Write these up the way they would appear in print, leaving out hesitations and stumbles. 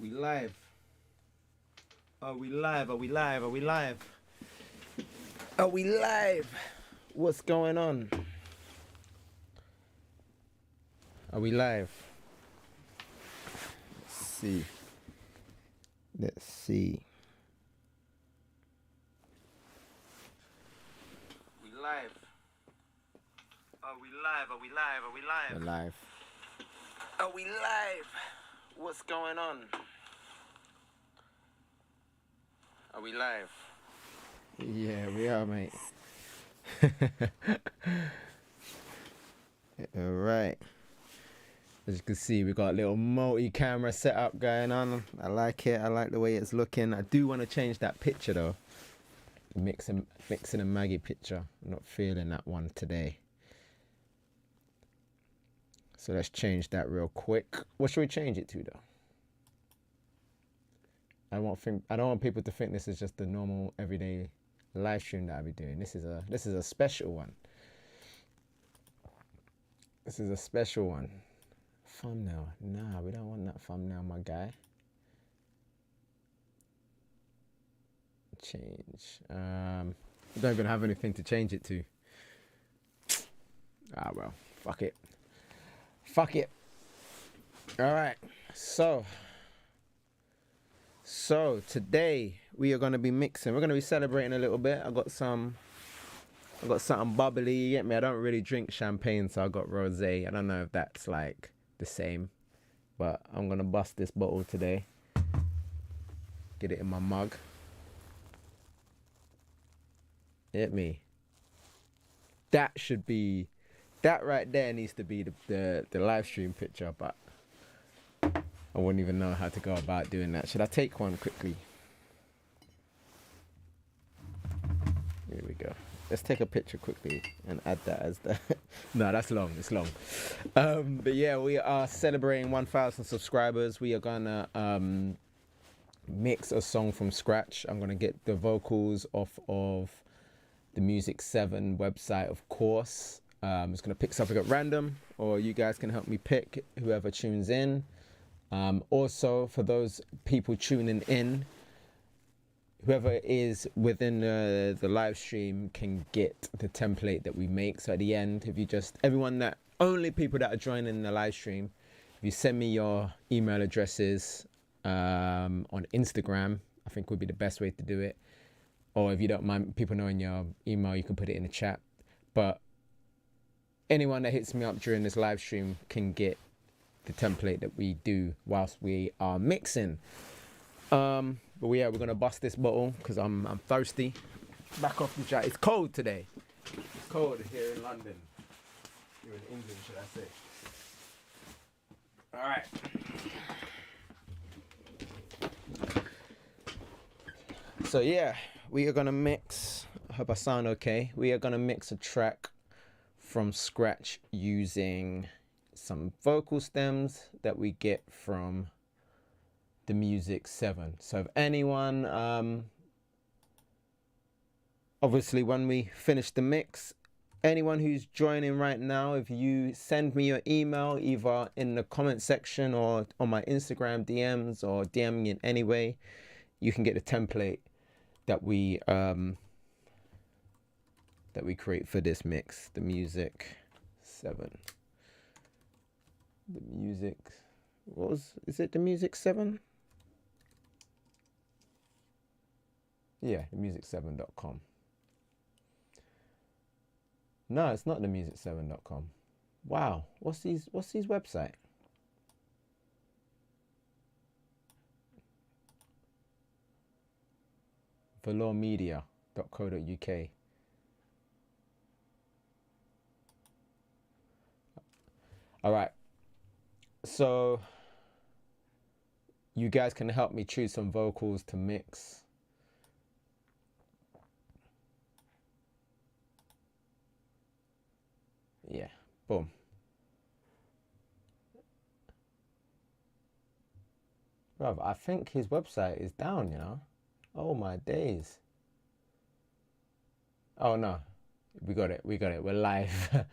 we live? Are we live? Are we live? Are we live? Are we live? What's going on? Are we live? Let's see. Let's see. We live. Are we live? Are we live? Are we live? We're live. Are we live? What's going on? Are we live? Yeah, we are, mate. All right. As you can see, we got a little multi-camera setup going on. I like it. I like the way it's looking. I do want to change that picture though. Mixing a Maggie picture. I'm not feeling that one today. So let's change that real quick. What should we change it to though? I don't want people to think this is just the normal everyday live stream that I'll be doing. This is a special one. This is a special one. Thumbnail. Nah, we don't want that thumbnail, my guy. Change. We don't even have anything to change it to. Ah well, fuck it. Fuck it. Alright, so today we are gonna be mixing. We're gonna be celebrating a little bit. I got something bubbly, you get me? I don't really drink champagne, so I got rosé. I don't know if that's like the same, but I'm gonna bust this bottle today. Get it in my mug. Get me? That right there needs to be the live stream picture, but I wouldn't even know how to go about doing that. Should I take one quickly? Here we go. Let's take a picture quickly and add that as the... No, that's long. It's long. But yeah, we are celebrating 1,000 subscribers. We are gonna mix a song from scratch. I'm gonna get the vocals off of the Music 7 website, of course. I'm just gonna pick something at random, or you guys can help me pick whoever tunes in. Also, for those people tuning in, whoever is within the live stream can get the template that we make. So at the end, if you just, only people that are joining the live stream, if you send me your email addresses on Instagram, I think would be the best way to do it. Or if you don't mind people knowing your email, you can put it in the chat. But anyone that hits me up during this live stream can get the template that we do whilst we are mixing. But yeah, we're gonna bust this bottle because I'm thirsty. Back off the chat. It's cold today. It's cold here in London. Here in England, should I say? Alright. So yeah, we are gonna mix. I hope I sound okay. We are gonna mix a track from scratch using some vocal stems that we get from the Music 7. So if anyone, obviously when we finish the mix, anyone who's joining right now, if you send me your email either in the comment section or on my Instagram DMs or DM me in any way, you can get the template that we create for this mix, the Music 7. The Music, is it the Music 7? Yeah, themusic7.com. No, it's not themusic7.com. Wow, what's these website? velourmedia.co.uk. All right. So you guys can help me choose some vocals to mix. Yeah, boom. Bruv, I think his website is down, you know? Oh my days. Oh no, we got it, we're live.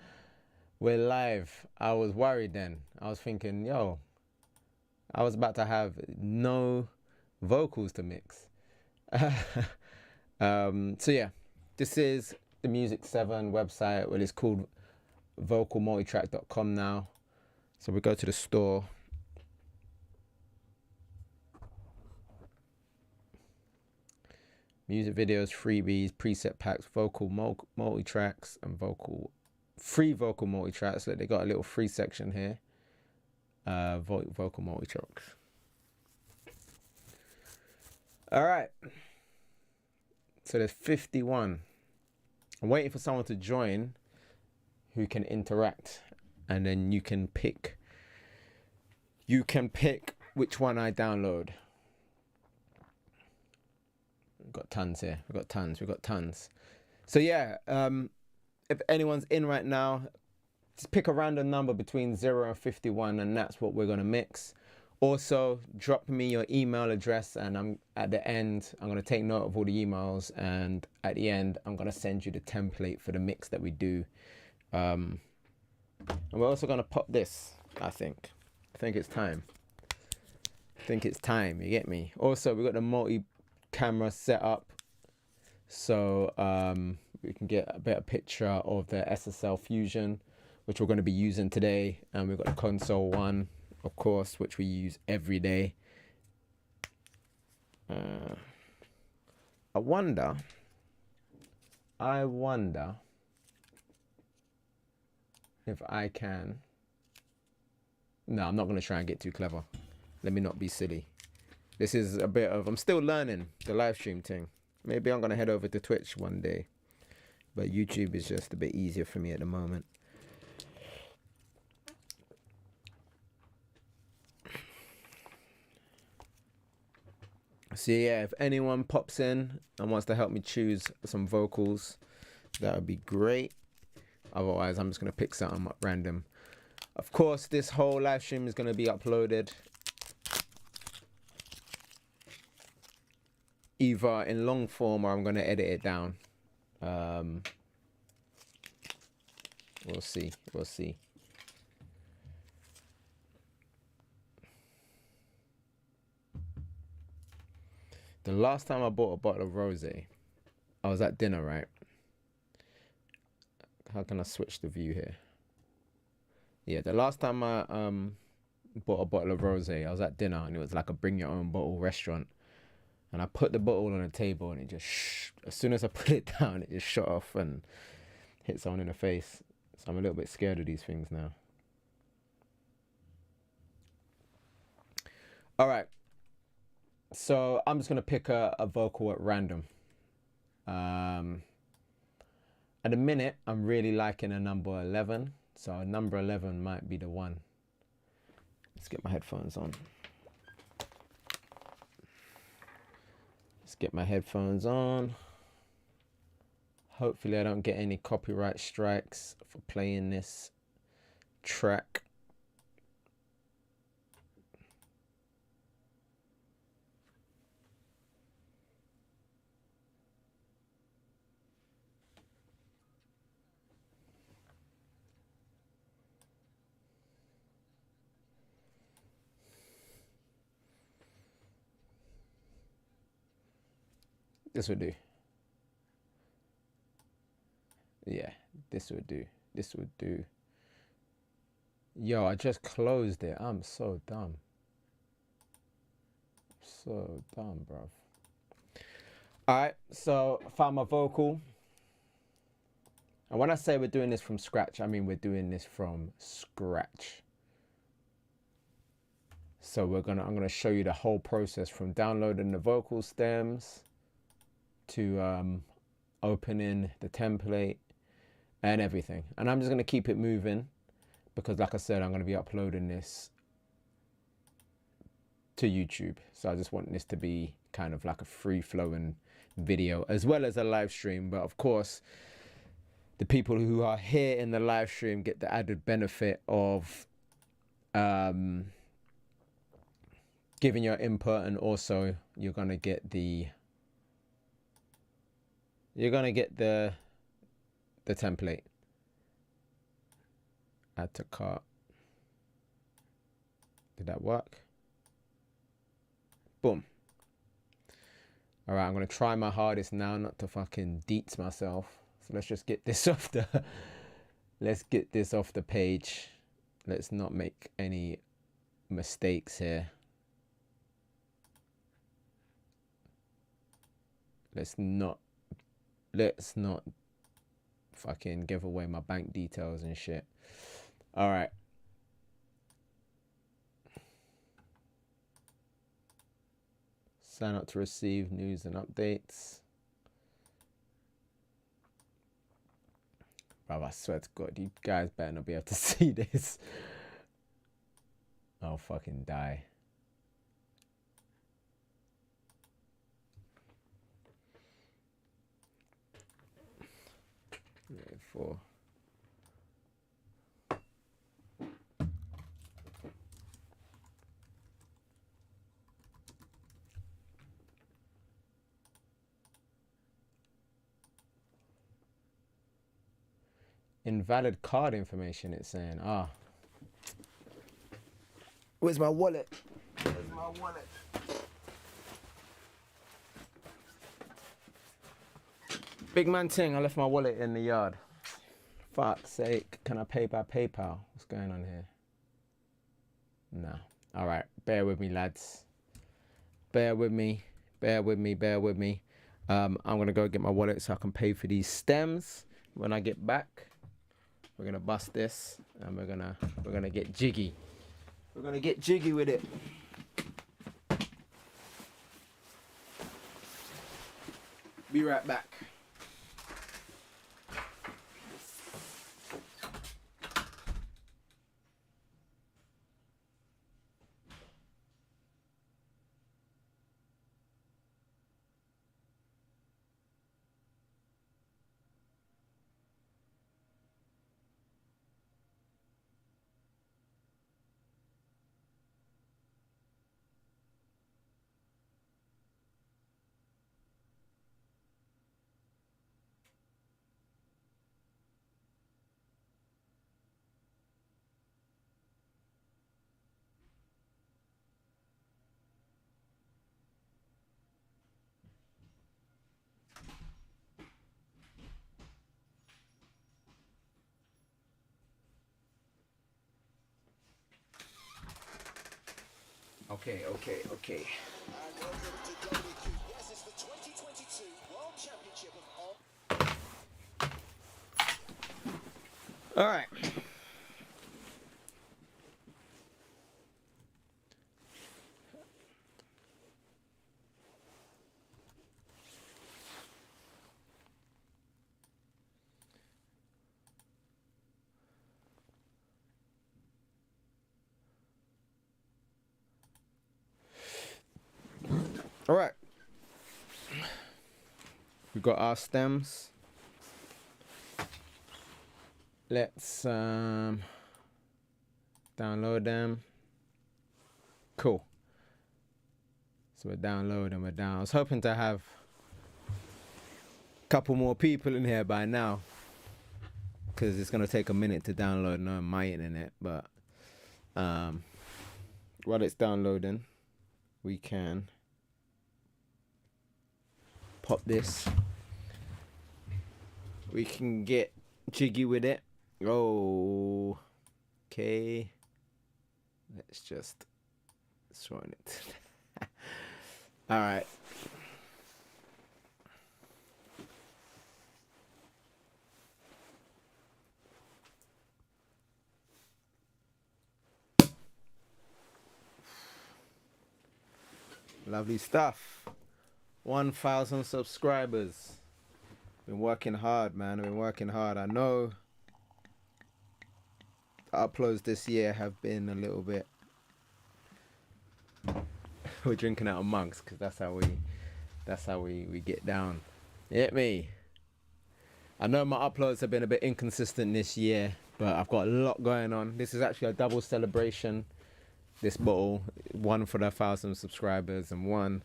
We're live. I was worried then. I was thinking, yo, I was about to have no vocals to mix. So yeah, this is the Music 7 website. Well, it's called vocalmultitrack.com now. So we go to the store. Music videos, freebies, preset packs, vocal multi-tracks, and free vocal multi-tracks. So they got a little free section here. Vocal multi-tracks. All right. So there's 51. I'm waiting for someone to join who can interact, and then you can pick which one I download. We've got tons here. We've got tons. So yeah, if anyone's in right now, just pick a random number between 0 and 51, and that's what we're gonna mix. Also, drop me your email address, and at the end, I'm gonna take note of all the emails, and at the end, I'm gonna send you the template for the mix that we do. And we're also gonna pop this. I think it's time. You get me? Also, we got the multi-camera setup, so we can get a better picture of the SSL Fusion, which we're going to be using today. And we've got the console one, of course, which we use every day. I wonder if I can. No, I'm not going to try and get too clever. Let me not be silly. This is a bit of, I'm still learning the live stream thing. Maybe I'm going to head over to Twitch one day, but YouTube is just a bit easier for me at the moment. So yeah, if anyone pops in and wants to help me choose some vocals, that would be great. Otherwise, I'm just going to pick something up random. Of course, this whole live stream is going to be uploaded either in long form or I'm going to edit it down. We'll see. The last time I bought a bottle of rosé, I was at dinner, right? How can I switch the view here? Yeah, the last time I bought a bottle of rosé, I was at dinner, and it was like a bring your own bottle restaurant. And I put the bottle on the table, and it just as soon as I put it down, it just shot off and hit someone in the face. So I'm a little bit scared of these things now. All right. So I'm just going to pick a vocal at random. At the minute, I'm really liking a number 11. So number 11 might be the one. Let's get my headphones on. Hopefully I don't get any copyright strikes for playing this track. This would do. Yeah, this would do. Yo, I just closed it. I'm so dumb. Bruv. Alright, so I found my vocal. And when I say we're doing this from scratch, I mean we're doing this from scratch. So I'm gonna show you the whole process from downloading the vocal stems to opening the template and everything. And I'm just going to keep it moving because, like I said, I'm going to be uploading this to YouTube. So I just want this to be kind of like a free-flowing video as well as a live stream. But of course, the people who are here in the live stream get the added benefit of giving your input, and also you're going to get the template. Add to cart. Did that work? Boom. All right, I'm gonna try my hardest now not to fucking deets myself. So let's just get this off the. Let's get this off the page. Let's not make any mistakes here. Let's not fucking give away my bank details and shit. All right. Sign up to receive news and updates. Bro, I swear to God, you guys better not be able to see this. I'll fucking die. Four. Invalid card information, it's saying. Ah. Where's my wallet? Where's my wallet? Big man ting, I left my wallet in the yard. Fuck's sake. Can I pay by PayPal? What's going on here? No. All right. Bear with me, lads. Bear with me. Bear with me. Bear with me. I'm going to go get my wallet so I can pay for these stems. When I get back, we're going to bust this and we're going to get jiggy. We're going to get jiggy with it. Be right back. Okay. Yes, it's the 2022 World Championship of All right. All right. We've got our stems. Let's download them. Cool. So we're downloading, we're down. I was hoping to have a couple more people in here by now, because it's going to take a minute to download on my internet. But while it's downloading, we can pop this. We can get jiggy with it. Oh, okay. Let's just join it. All right. Lovely stuff. 1,000 subscribers. Been working hard, man. I've been working hard. I know the uploads this year have been a little bit. We're drinking out of mugs because that's how we get down. You get me? I know my uploads have been a bit inconsistent this year, but I've got a lot going on. This is actually a double celebration. This bottle, one for the 1,000 subscribers and one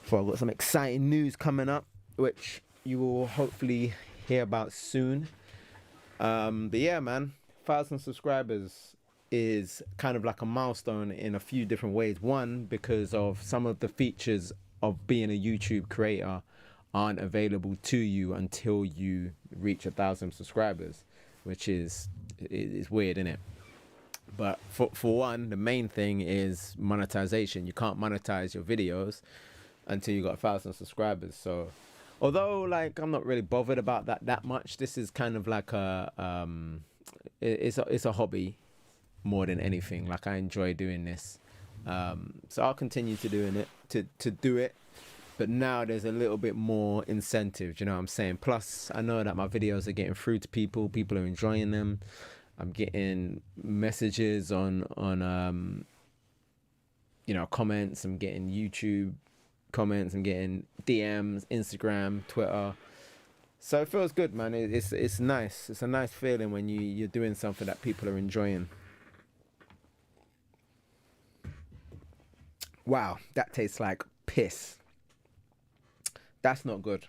for, I've got some exciting news coming up, which you will hopefully hear about soon. But yeah, man, 1,000 subscribers. is kind of like a milestone in a few different ways. One, because of some of the features of being a YouTube creator aren't available to you until you reach 1,000 subscribers, which is weird, isn't it? But for one, the main thing is monetization. You can't monetize your videos until you got 1,000 subscribers. So although like I'm not really bothered about that much, this is kind of like it's a hobby more than anything. Like I enjoy doing this. So I'll continue to do it. But now there's a little bit more incentive, you know what I'm saying? Plus, I know that my videos are getting through to people. People are enjoying them. I'm getting messages on comments. I'm getting YouTube comments. I'm getting DMs, Instagram, Twitter. So it feels good, man. It's nice. It's a nice feeling when you're doing something that people are enjoying. Wow, that tastes like piss. That's not good.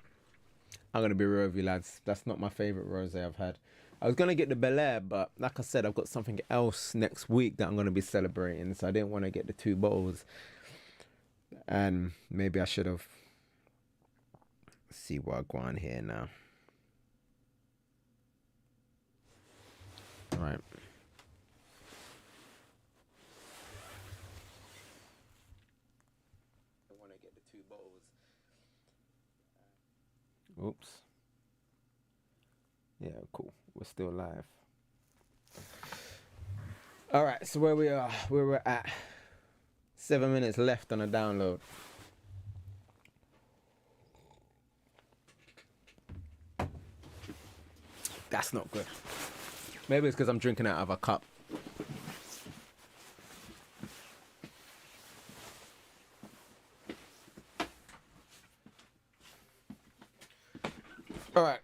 I'm going to be real with you, lads. That's not my favourite rosé I've had. I was going to get the Bel Air, but like I said, I've got something else next week that I'm going to be celebrating. So I didn't want to get the 2 bottles. And maybe I should have. Let's see what I go on here now. All right. I want to get the 2 bottles. Oops. Yeah, cool. We're still live. All right, so where we're at. 7 minutes left on the download. That's not good. Maybe it's because I'm drinking out of a cup. All right.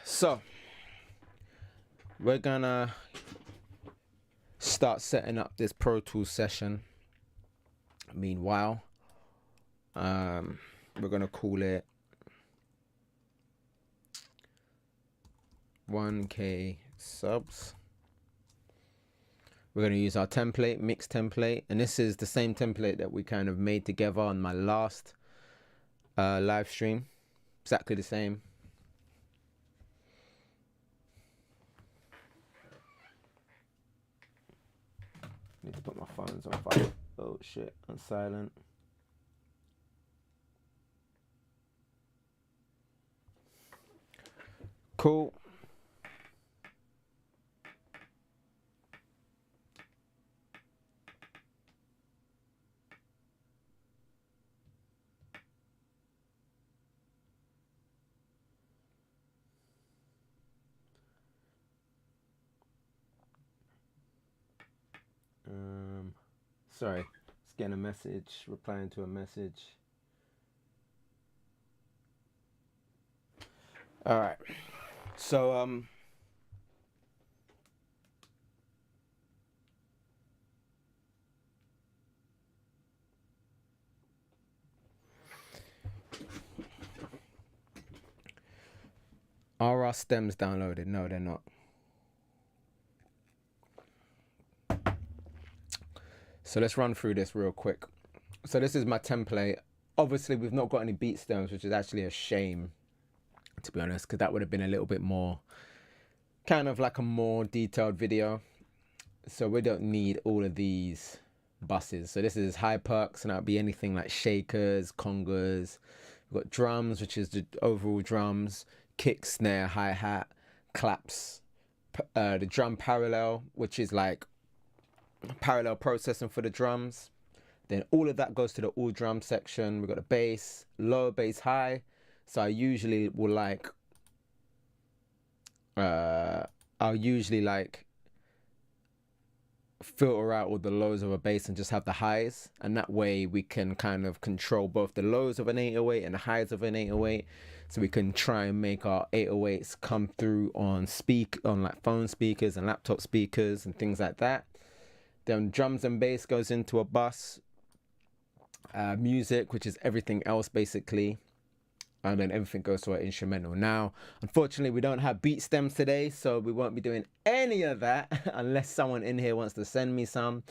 So we're gonna start setting up this Pro Tools session. Meanwhile, we're gonna call it 1K subs. We're gonna use our template, mix template, and this is the same template that we kind of made together on my last live stream. Exactly the same. Need to put my phones on fire. Oh shit, on silent. Cool. Sorry, just getting a message, replying to a message. All right, so are our stems downloaded? No, they're not. So let's run through this real quick. So this is my template. Obviously, we've not got any beat stems, which is actually a shame, to be honest, because that would have been a little bit more, kind of like a more detailed video. So we don't need all of these buses. So this is high perks, and that'll be anything like shakers, congas. We've got drums, which is the overall drums, kick, snare, hi-hat, claps, the drum parallel, which is like parallel processing for the drums. Then all of that goes to the all drum section. We've got the bass, low, bass, high. So I usually will like I'll usually like filter out all the lows of a bass and just have the highs, and that way we can kind of control both the lows of an 808 and the highs of an 808, so we can try and make our 808s come through on like phone speakers and laptop speakers and things like that. Then drums and bass goes into a bus. Music, which is everything else basically, and then everything goes to our instrumental. Now, unfortunately, we don't have beat stems today, so we won't be doing any of that unless someone in here wants to send me some.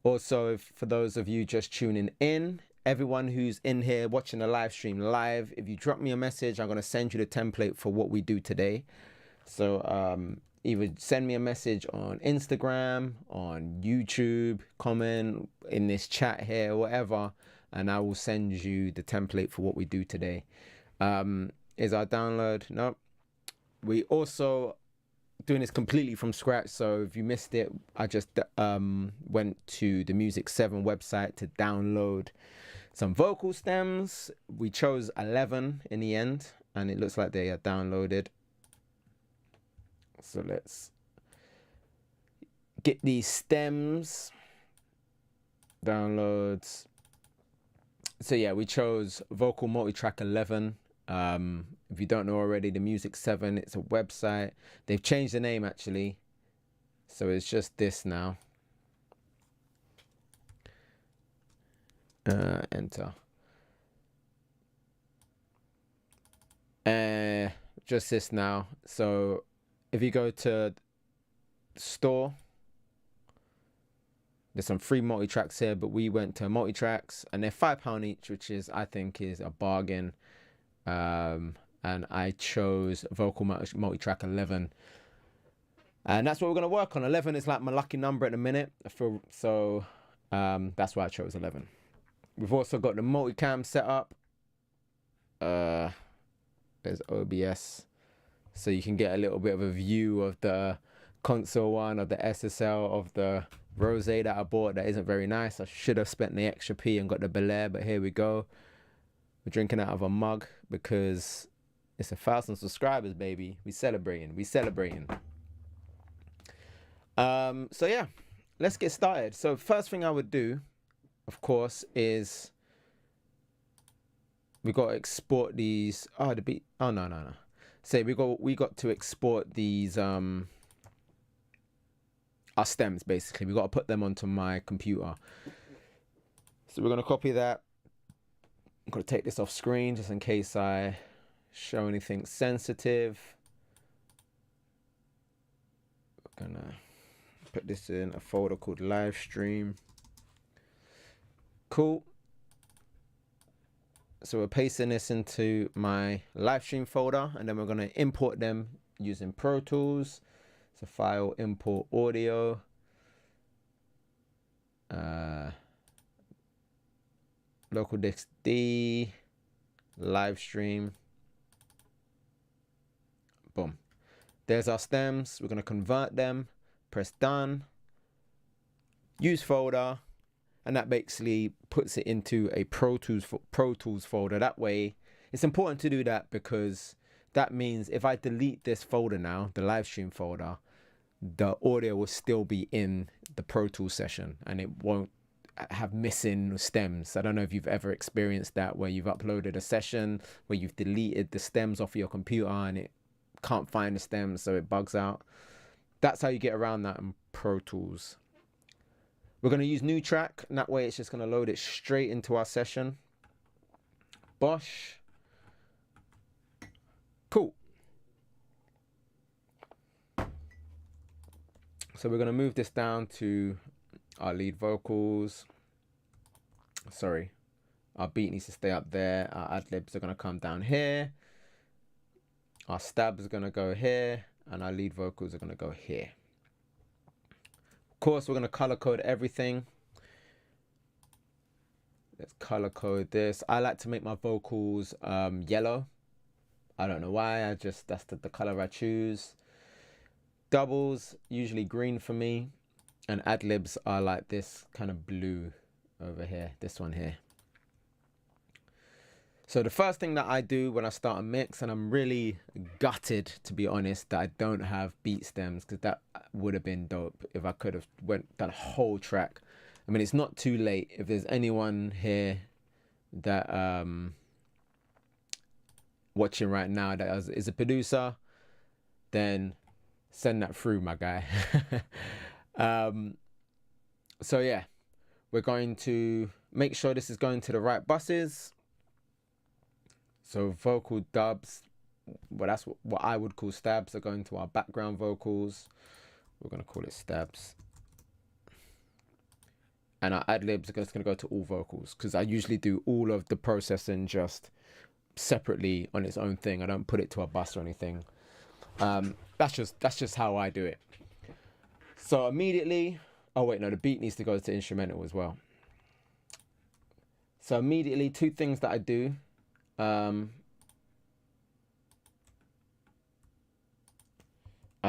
Also, for those of you just tuning in, everyone who's in here watching the live stream live, if you drop me a message, I'm going to send you the template for what we do today. So either send me a message on Instagram, on YouTube, comment in this chat here, whatever, and I will send you the template for what we do today. Is our download? Nope. We also doing this completely from scratch, so if you missed it, I just went to the Music 7 website to download some vocal stems. We chose 11 in the end, and it looks like they are downloaded. So let's get these stems downloads. So yeah, we chose vocal multi-track 11. If you don't know already, the Music 7, it's a website. They've changed the name actually, so it's just this now. Enter. Just this now. So if you go to store, there's some free multi-tracks here, but we went to multi-tracks, and they're £5 each, which is, I think, is a bargain. And I chose vocal multi-track 11, and that's what we're going to work on. 11 is like my lucky number at the minute, so that's why I chose 11. We've also got the multicam set up. There's OBS, so you can get a little bit of a view of the console one, of the SSL, of the rosé that I bought that isn't very nice. I should have spent the extra P and got the Belair, but here we go. We're drinking out of a mug because it's 1,000 subscribers, baby. We celebrating. So yeah, let's get started. So first thing I would do, of course, is we got to export these. Oh, the beat. Oh no. Say we got to export these our stems basically. We got to put them onto my computer. So we're gonna copy that. I'm going to take this off screen just in case I show anything sensitive. We're going to put this in a folder called Livestream. Cool. So we're pasting this into my Livestream folder, and then we're going to import them using Pro Tools. So file, import audio. Local disk D, Livestream. Boom. There's our stems. We're going to convert them, press done, use folder, and that basically puts it into a Pro Tools folder. That way, it's important to do that because that means if I delete this folder now, the Livestream folder, the audio will still be in the Pro Tools session and it won't have missing stems. I don't know if you've ever experienced that, where you've uploaded a session where you've deleted the stems off your computer and it can't find the stems, so it bugs out. That's how you get around that in Pro Tools. We're going to use new track, and that way it's just going to load it straight into our session. Bosh. Cool. So we're going to move this down to our lead vocals. Sorry, our beat needs to stay up there. Our ad-libs are going to come down here. Our stab is going to go here, and our lead vocals are going to go here. Of course, we're going to color code everything. Let's color code this. I like to make my vocals yellow. I don't know why. That's the color I choose. Doubles usually green for me. And ad-libs are like this kind of blue over here, this one here. So the first thing that I do when I start a mix, and I'm really gutted, to be honest, that I don't have beat stems, because that would have been dope if I could have done a whole track. I mean, it's not too late. If there's anyone here that watching right now that is a producer, then send that through, my guy. So yeah, we're going to make sure this is going to the right buses. So vocal dubs, well, that's what I would call stabs, are going to our background vocals. We're going to call it stabs. And our ad-libs are just going to go to all vocals, because I usually do all of the processing just separately on its own thing. I don't put it to a bus or anything. That's just how I do it. So immediately, oh wait, no, the beat needs to go to instrumental as well. So immediately, two things that I do. I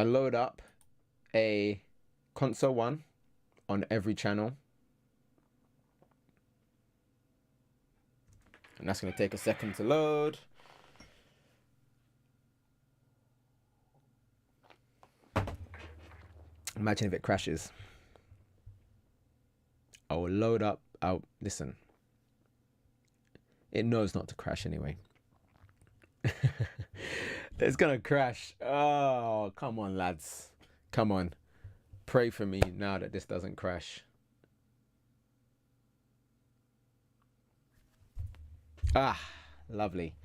load up a console one on every channel. And that's going to take a second to load. Imagine if it crashes. I will load up. Listen. It knows not to crash anyway. It's going to crash. Oh, come on, lads. Come on. Pray for me now that this doesn't crash. Ah, lovely.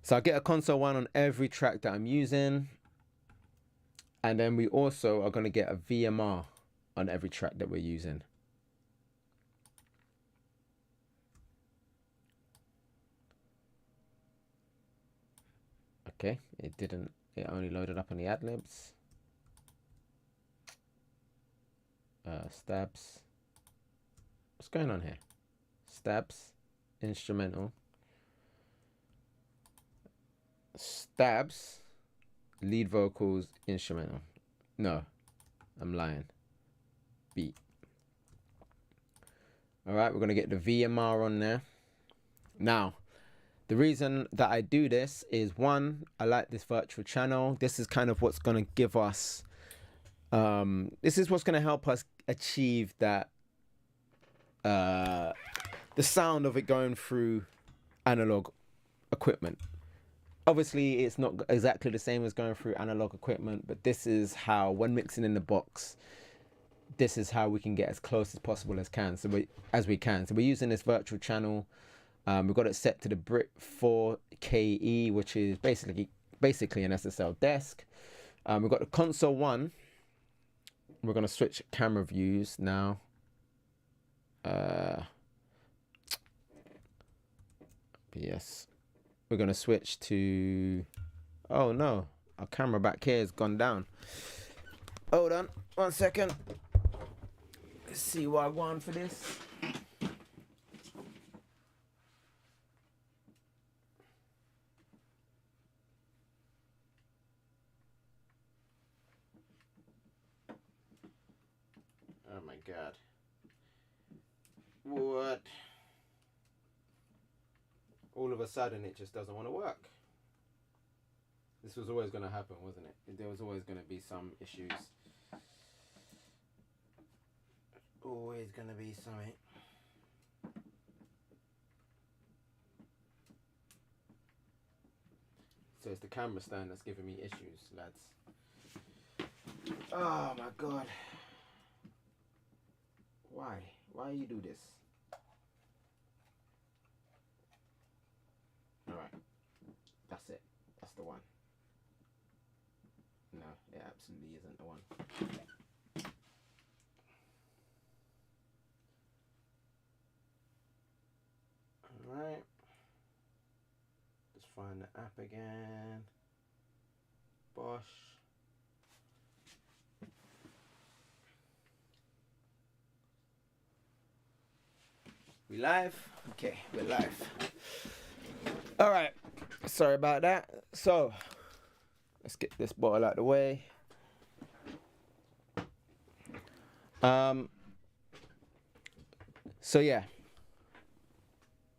So I get a console one on every track that I'm using. And then we also are going to get a VMR on every track that we're using. Okay, it only loaded up on the ad-libs. Stabs. What's going on here? Stabs, instrumental. Stabs, lead vocals, instrumental. No, I'm lying. Beat. All right, we're going to get the VMR on there. Now, the reason that I do this is, one, I like this virtual channel. This is kind of what's going to give us, this is what's going to help us achieve that, the sound of it going through analog equipment. Obviously, it's not exactly the same as going through analog equipment, but this is how, when mixing in the box, this is how we can get as close as possible as we can. So we're using this virtual channel. We've got it set to the Brit 4KE, which is basically an SSL desk. We've got the console one. We're going to switch camera views now. Yes. We're going to switch to... Oh, no. Our camera back here has gone down. Hold on. 1 second. Let's see what I want for this. Oh, my God. What? All of a sudden it just doesn't want to work. This was always going to happen, wasn't it? There was always going to be some issues. Always going to be something. So it's the camera stand that's giving me issues, lads. Oh my God. Why you do this? Alright, that's it. That's the one. No, it absolutely isn't the one. Alright. Let's find the app again. Bosh. We live? Okay, we're live. Alright, sorry about that. So, let's get this bottle out of the way. So yeah.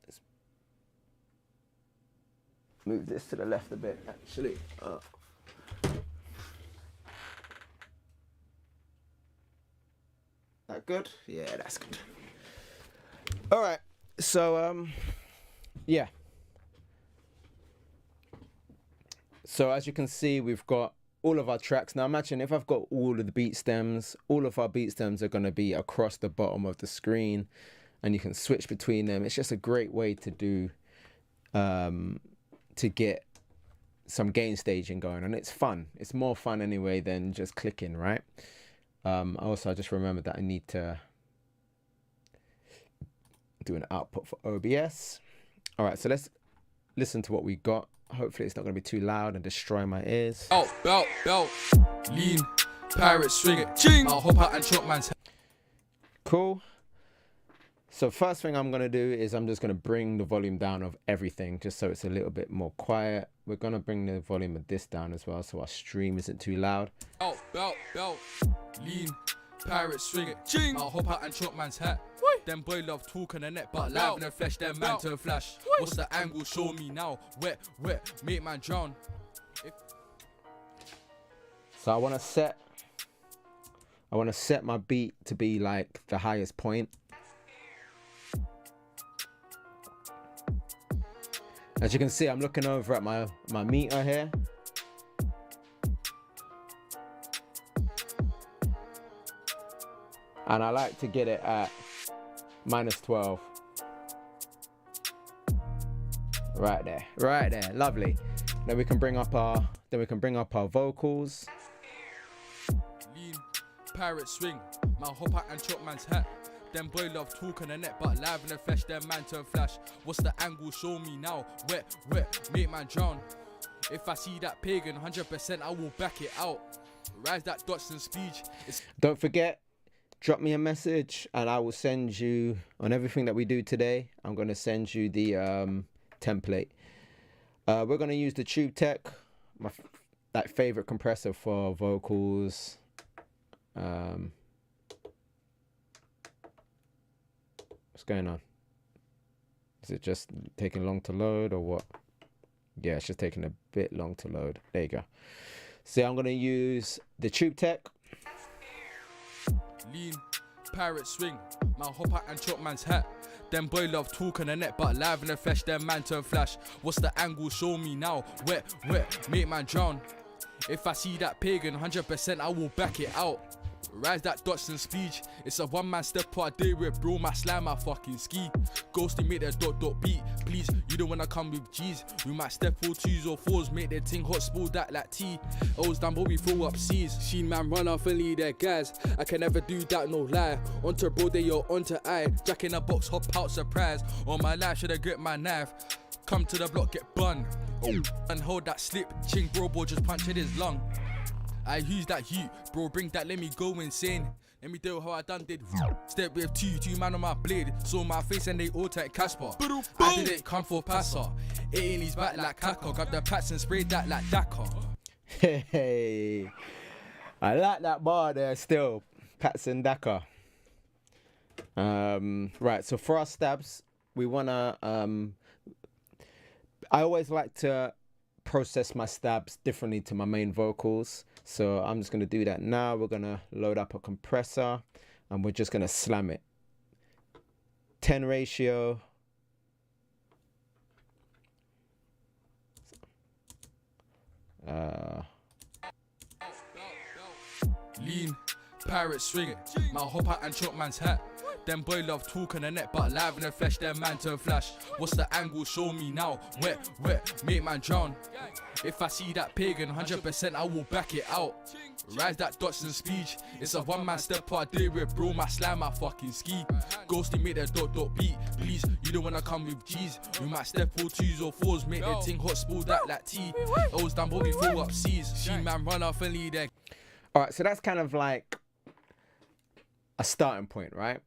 Let's move this to the left a bit, actually. That good? Yeah, that's good. Alright, so yeah. So as you can see, we've got all of our tracks. Now imagine if I've got all of the beat stems, all of our beat stems are going to be across the bottom of the screen, and you can switch between them. It's just a great way to do to get some gain staging going, and it's fun. It's more fun anyway than just clicking, right? Also, I just remembered that I need to do an output for OBS. All right, so let's listen to what we got. Hopefully it's not going to be too loud and destroy my ears. Oh, belt, lean, pirate, swing it, ching. I'll hop out and chop man's head. Cool. So first thing I'm going to do is I'm just going to bring the volume down of everything just so it's a little bit more quiet. We're going to bring the volume of this down as well so our stream isn't too loud. Oh, belt, lean, pirate, swing it, ching. I'll hop out and chop man's hat. Them boy love talk on the net, but live in the flesh, them man turn flash. What's the angle? Show me now. Wet, make man drown. So I want to set my beat to be like the highest point. As you can see, I'm looking over at my meter here. And I like to get it at -12. Right there, lovely. Then we can bring up our vocals. Lean, pirate, swing. Man hop out and chop man's hat. Them boy love talk on the net, but live in the flesh, them man turn flash. What's the angle? Show me now. Wet, make man drown. If I see that pagan, 100% I will back it out. Rise that Dutchman speech. Don't forget, drop me a message and I will send you on everything that we do today. I'm going to send you the template. We're going to use the Tube Tech, my favorite compressor for vocals. What's going on? Is it just taking long to load or what? Yeah, it's just taking a bit long to load. There you go. So I'm going to use the Tube Tech. Lean, pirate, swing. Man hop out and chop man's hat. Them boy love talk on the net, but live in the flesh, them man turn flash. What's the angle? Show me now. Wet, make man drown. If I see that pagan, 100% I will back it out. Rise that Dutchman speech. It's a one-man step I day with bro, my slam, my fucking ski. Ghosty make that dot beat. Please, you don't wanna come with G's. We might step 4 2s or 4s, make their ting hot, spoil that like tea. O's down, but we throw up C's. Seen man run off and lead their guys. I can never do that, no lie. Onto bro, they yo, onto I. Jack in a box, hop out, surprise. On my life, should I grip my knife? Come to the block, get bun. And hold that slip. Ching bro, boy, just punch in his lung. I use that heat, bro, bring that, let me go insane. Let me do how I done did. Step with two man on my blade. Saw my face and they all take Casper. I didn't come for passer. It in his back like Kaka. Got the pats and sprayed that like Dakar. Hey, I like that bar there still. Pats and Dakar. Right, so for our stabs, we wanna I always like to process my stabs differently to my main vocals. So I'm just going to do that now. We're going to load up a compressor and we're just going to slam it. 10 ratio. Lean, pirate, swing it. Man hop out and chop man's hat. Them boy love talk on the net, but live in the flesh, them man turn flash. What's the angle? Show me now. Wet, make man drown. If I see that pagan, 100% I will back it out. Rise that Dutchman speech. It's a one-man step I day with bro, my slam, my fucking ski. Ghosty make that dot beat. Please, you don't wanna come with G's. We might step 4 2s or 4s, make their ting hot, spoil that like tea. O's down, but we throw up C's. See man run off and lead their. Alright, so that's kind of like a starting point, right?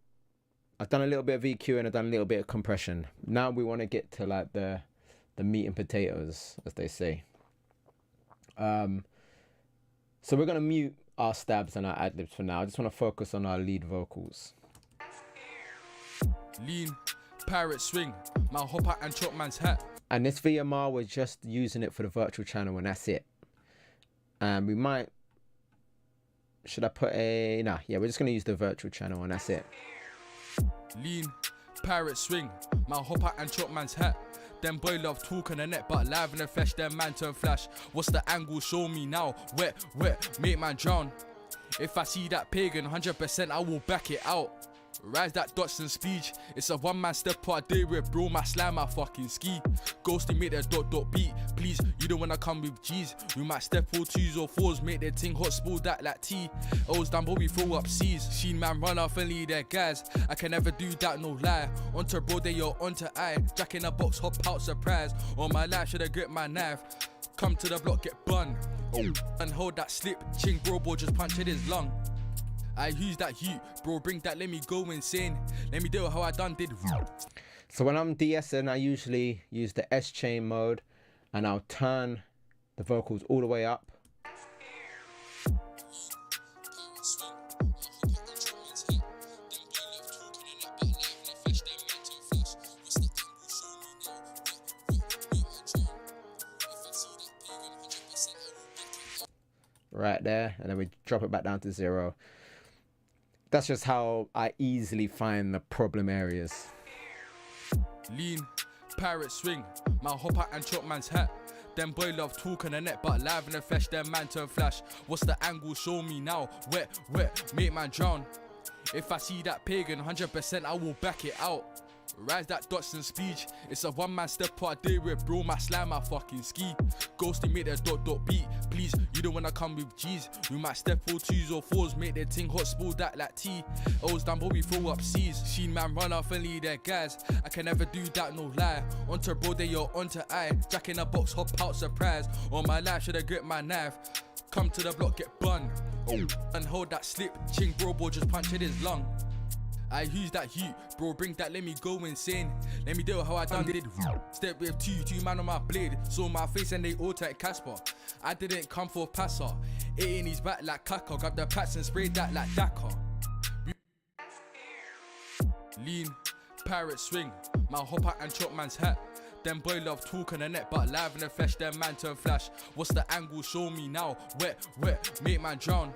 I've done a little bit of EQ and I've done a little bit of compression. Now we want to get to like the meat and potatoes, as they say. So we're going to mute our stabs and our ad-libs for now. I just want to focus on our lead vocals. Lean, pirate, swing. Man hop out and chop man's hat. And this VMR, we're just using it for the virtual channel and that's it. And we might... Should I put a... Nah, yeah, we're just going to use the virtual channel and that's it. Lean, pirate, swing. Man hop out and chop man's hat. Them boy love talk on the net, but live in the flesh, them man turn flash. What's the angle? Show me now. Wet, make man drown. If I see that pagan, 100% I will back it out. Rise that Dotson speech. It's a one-man step part day with bro, my slam, my fucking ski. Ghosty make that dot beat. Please, you don't wanna come with G's. We might step all twos or fours, make their ting hot, spoil that like tea. O's down, but we throw up C's. Sheen man run off and lead their guys. I can never do that, no lie. Onto bro, they you're onto I. Jack in a box, hop out, surprise. All my life, shoulda gripped my knife. Come to the block, get bun. And hold that slip. Ching bro, boy, just punch at his lung. I use that heat, bro, bring that, let me go insane. Let me do how I done did. So when I'm DSing, I usually use the S chain mode and I'll turn the vocals all the way up. Right there, and then we drop it back down to 0. That's just how I easily find the problem areas. Lean, pirate swing, my hop out and chop man's hat. Them boy love talk on the net, but live in the flesh, them man turn flash. What's the angle? Show me now. Wet, make man drown. If I see that pagan, 100% I will back it out. Rise that Dotson speech. It's a one-man step part day with bro, my slam, my fucking ski. Ghosty make that dot beat. Please, you don't wanna come with G's. We might step all twos or fours, make their ting hot, spoil that like tea. O's down, but we throw up C's. Sheen man run off and lead their guys. I can never do that, no lie. Onto bro, they you're onto I. Jack in a box, hop out, surprise. All my life, shoulda gripped my knife. Come to the block, get bun. And hold that slip. Ching bro, boy, just punch at his lung. I use that heat, bro, bring that, let me go insane. Let me do how I done did. Step with two man on my blade. Saw my face and they all take Casper. I didn't come for a passer. It in his back like Kaka. Got the pats and sprayed that like Dakar. Lean, pirate swing, my hop out and chop man's hat. Them boy love talk on the net, but live in the flesh, them man turn flash. What's the angle? Show me now. Wet, make man drown.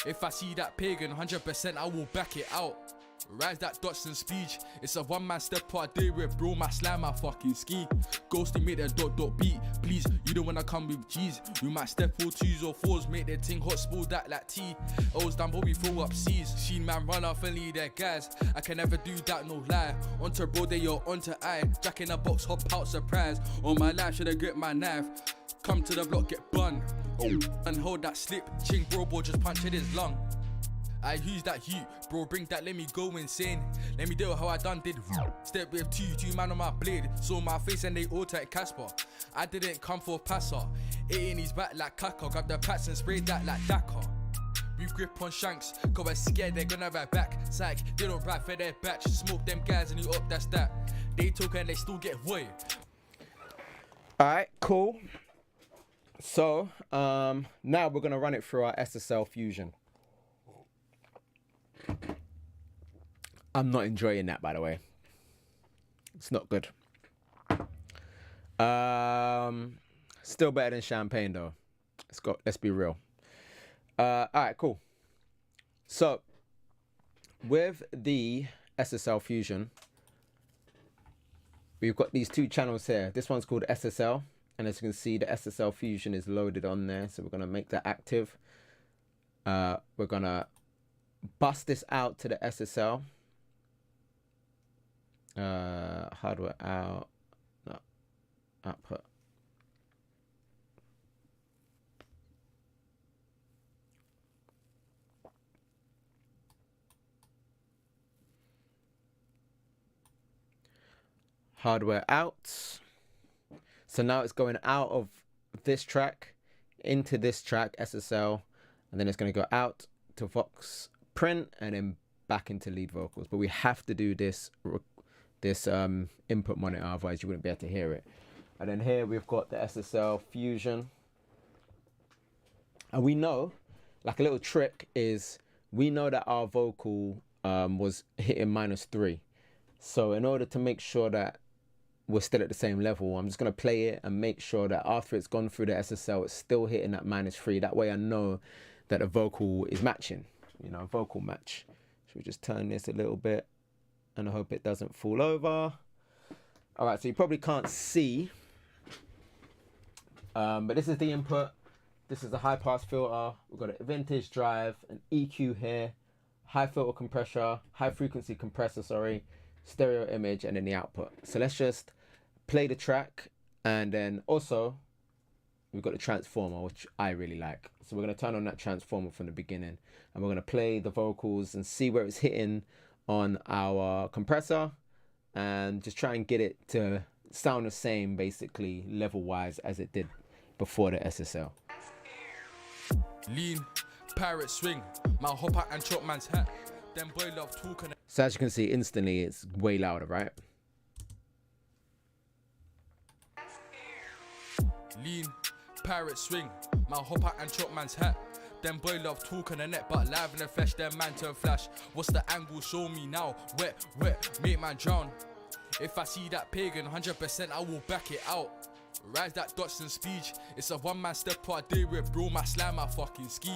If I see that pagan, 100% I will back it out. Rise that Dotson speech. It's a one-man step part day with bro, my slam, my fucking ski. Ghosty make that dot beat. Please, you don't wanna come with G's. We might step all twos or fours, make their ting hot, spoil that like tea. O's down, but we throw up C's. Sheen man run off and lead their guys. I can never do that, no lie. Onto bro, they you're onto I. Jack in a box, hop out, surprise. All my life, shoulda gripped my knife. Come to the block, get bun. And hold that slip. Ching bro, boy, just punch at his lung. I use that heat, bro, bring that, let me go insane. Let me do how I done did. Step with two man on my blade. Saw my face and they all take Casper. I didn't come for a passer. It in his back like Kaka. Got the pats and sprayed that like Dakar. We grip on shanks, cause we're scared they're gonna ride back. Psych, they don't ride for their batch. Smoke them guys and you up, that's that. They talk and they still get way. Alright, cool. So, now we're gonna run it through our SSL Fusion. I'm not enjoying that, by the way. It's not good. Still better than champagne, though. Let's be real. All right, cool. So, with the SSL Fusion, we've got these two channels here. This one's called SSL, and as you can see, the SSL Fusion is loaded on there. So we're gonna make that active. We're gonna bust this out to the SSL. Hardware out, no, output. Hardware out. So now it's going out of this track into this track, SSL, and then it's going to go out to Vox print and then back into lead vocals. But we have to do this input monitor, otherwise you wouldn't be able to hear it. And then here we've got the SSL Fusion. And we know, like a little trick is, we know that our vocal was hitting -3. So in order to make sure that we're still at the same level, I'm just going to play it and make sure that after it's gone through the SSL, it's still hitting that -3. That way I know that the vocal is matching, you know, vocal match. Should we just turn this a little bit? And I hope it doesn't fall over. All right, so you probably can't see, but this is the input. This is the high pass filter. We've got a vintage drive, an EQ here, high filter compressor, high frequency compressor, sorry, stereo image, and then the output. So let's just play the track, and then also we've got the transformer, which I really like. So we're going to turn on that transformer from the beginning, and we're going to play the vocals and see where it's hitting on our compressor, and just try and get it to sound the same, basically level wise, as it did before the SSL. Lean, pirate swing, my hop out and chop man's hat. Them boy love talking. So as you can see, instantly it's way louder, right? Lean, pirate swing, my hop out and chop man's hat. Them boy love talking the net, but live in the flesh, them man turn flash. What's the angle? Show me now. Wet, make man drown. If I see that pagan, 100% I will back it out. Rise that Dutchson speech. It's a one-man step part day with bro, my slam, my fucking ski.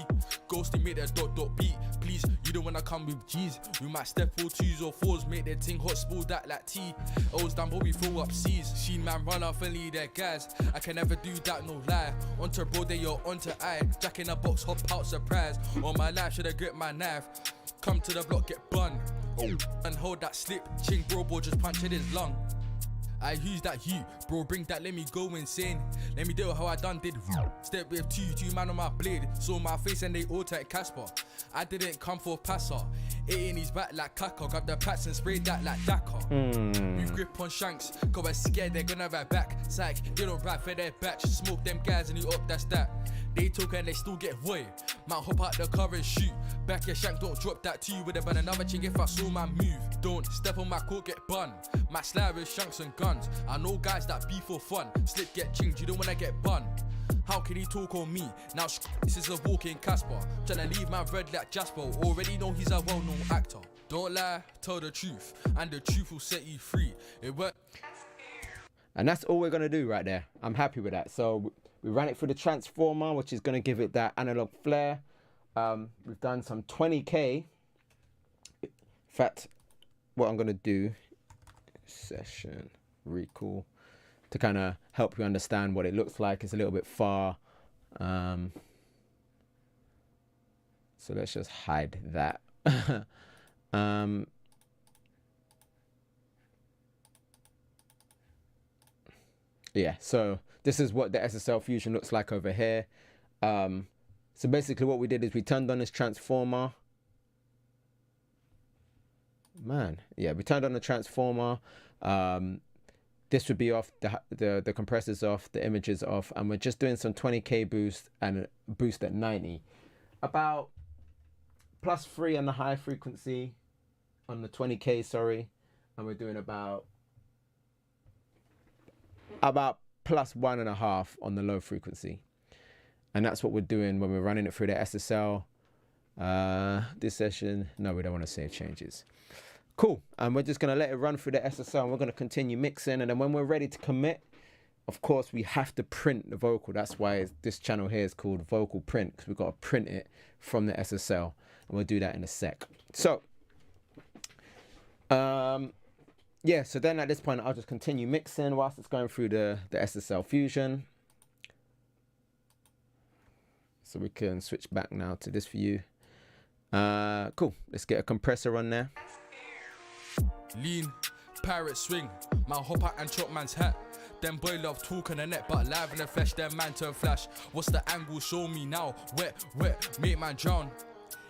Ghosty make that dot beat. Please, you don't wanna come with G's. We might step all 2s or 4s, make their ting hot, spoil that like tea. O's done, but we throw up C's. Sheen man run off and lead their guys. I can never do that, no lie. Onto bro, they you're onto I. Jack in a box, hop out, surprise. All my life, should I grip my knife? Come to the block, get bun. Oh, and hold that slip. Ching bro, just punch in his lung. I use that you, bro, bring that, let me go insane. Let me do how I done did. Step with two man on my blade. Saw my face and they all take Casper. I didn't come for passer. It in his back like Kaka. Grab the pats and spray that like Dakar. We grip on shanks, cause we're scared they're gonna ride back. Psych, they don't ride for their batch. Smoke them guys and you up, that's that. They talk and they still get void. Might hop out the car and shoot. Back your shank, don't drop that to you with a ban another ching if I saw my move. Don't step on my court, get bun. My slide with shanks and guns. I know guys that be for fun. Slip get chinged, you don't wanna get bun. How can he talk on me? Now this is a walking Casper. Tryna leave my bread like Jasper. Already know he's a well-known actor. Don't lie, tell the truth, and the truth will set you free. It worked. And that's all we're gonna do right there. I'm happy with that. So we ran it through the transformer, which is gonna give it that analog flair. We've done some 20K. In fact, what I'm gonna do, session recall, to kind of help you understand what it looks like. It's a little bit far. So let's just hide that. Yeah, so this is what the SSL Fusion looks like over here. So basically what we did is we turned on this transformer. We turned on the transformer. This would be off, the compressor's off, the image is off, and we're just doing some 20K boost and a boost at 90. About +3 on the high frequency, on the 20K, sorry, and we're doing about +1.5 on the low frequency. And that's what we're doing when we're running it through the SSL. This session, no, we don't want to save changes. Cool, and we're just gonna let it run through the SSL, and we're gonna continue mixing, and then when we're ready to commit, of course, we have to print the vocal. That's why this channel here is called Vocal Print, because we've got to print it from the SSL, and we'll do that in a sec. So, yeah, so then at this point, I'll just continue mixing whilst it's going through the SSL Fusion. So we can switch back now to this view. Cool, let's get a compressor on there. Lean, pirate swing, my hop out and chop man's hat. Them boy love talking the net, but live in the flesh, them man turn flash. What's the angle? Show me now. Wet, make man drown.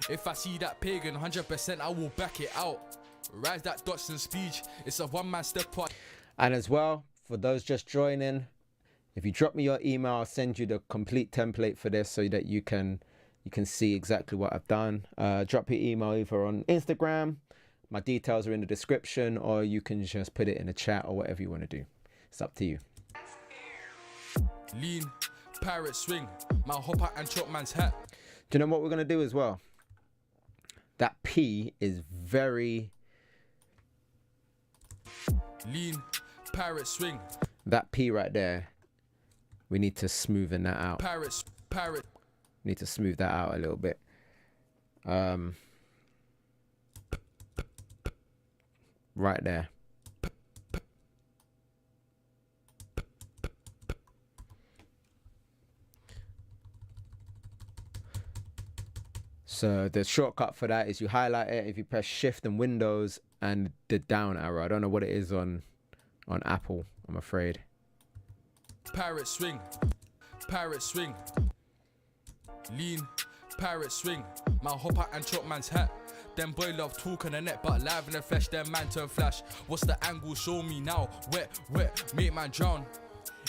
If I see that pagan, 100% I will back it out. Rise that Dutchson speech. It's a one-man step part. And as well, for those just joining, if you drop me your email, I'll send you the complete template for this so that you can see exactly what I've done. Drop your email either on Instagram. My details are in the description, or you can just put it in the chat or whatever you want to do. It's up to you. Lean, pirate swing, my hop out and chop man's hat. Do you know what we're going to do as well? That P is very... Lean, pirate swing. That P right there, we need to smoothen that out. Pirate. Need to smooth that out a little bit. Right there. So the shortcut for that is you highlight it. If you press Shift and Windows and the down arrow. I don't know what it is on Apple, I'm afraid. Pirate swing, lean, pirate swing. Man hop out and chop man's hat. Them boy love talk on the net, but live in the flesh, them man turn flash. What's the angle? Show me now. Wet, make man drown.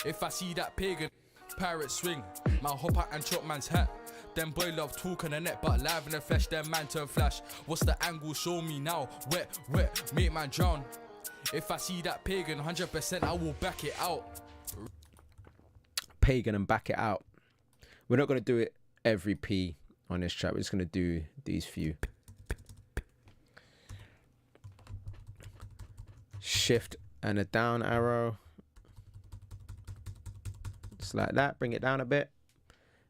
If I see that pagan, pirate swing. Man hop out and chop man's hat. Them boy love talk on the net, but live in the flesh, them man turn flash. What's the angle? Show me now. Wet, make man drown. If I see that pagan, 100% I will back it out. Pagan and back it out. We're not going to do it every P on this track. We're just going to do these few. Shift and a down arrow. Just like that. Bring it down a bit.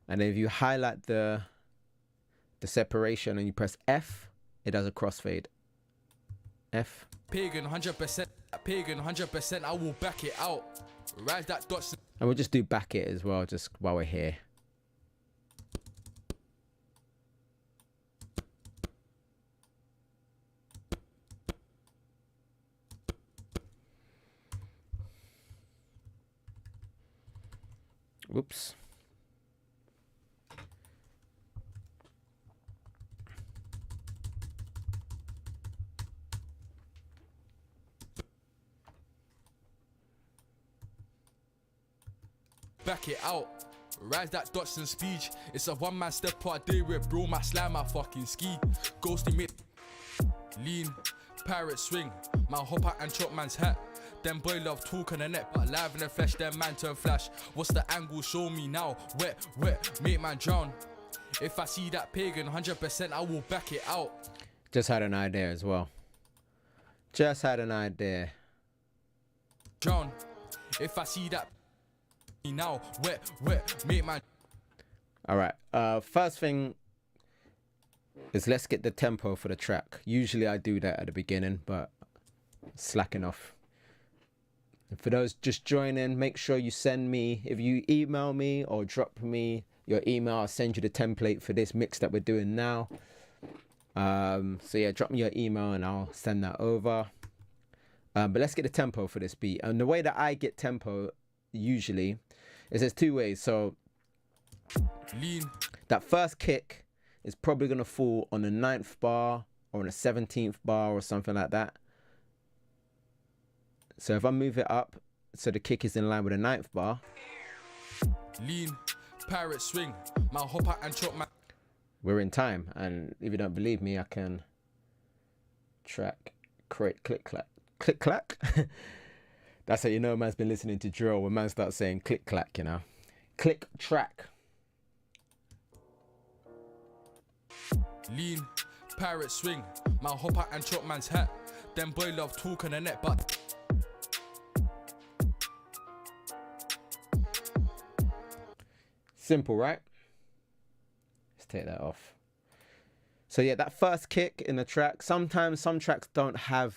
And then if you highlight the separation and you press F, it does a crossfade. F. Pagan 100%, I will back it out. Rise that dots. And we'll just do back it as well, just while we're here. Whoops. Back it out. Rise that Dotson speech. It's a one-man step part day with bro, my slam, my fucking ski. Ghosty mid. Lean. Pirate swing. Man hop out and chop man's hat. Them boy love talk on the net, but live in the flesh, them man turn flash. What's the angle? Show me now. Wet, make man drown. If I see that pagan, 100% I will back it out. Just had an idea as well. Just had an idea. Drown. If I see that now, wet, make man. All right. First thing is let's get the tempo for the track. Usually I do that at the beginning, but slacking off. And for those just joining, make sure you send me, if you email me or drop me your email, I'll send you the template for this mix that we're doing now. So yeah, drop me your email and I'll send that over. But let's get the tempo for this beat. And the way that I get tempo usually is there's two ways. So lean. That first kick is probably going to fall on the 9th bar or on the 17th bar or something like that. So if I move it up so the kick is in line with the 9th bar. Lean. Pirate swing. Man hop out and chop man. We're in time. And if you don't believe me, I can track, create, click, clack. Click, clack. That's how you know man's been listening to drill when man starts saying click, clack, you know. Click, track. Lean. Pirate swing. Man hop out and chop man's hat. Them boy love talk on the net, but simple, right? Let's take that off. So yeah, that first kick in the track, sometimes some tracks don't have,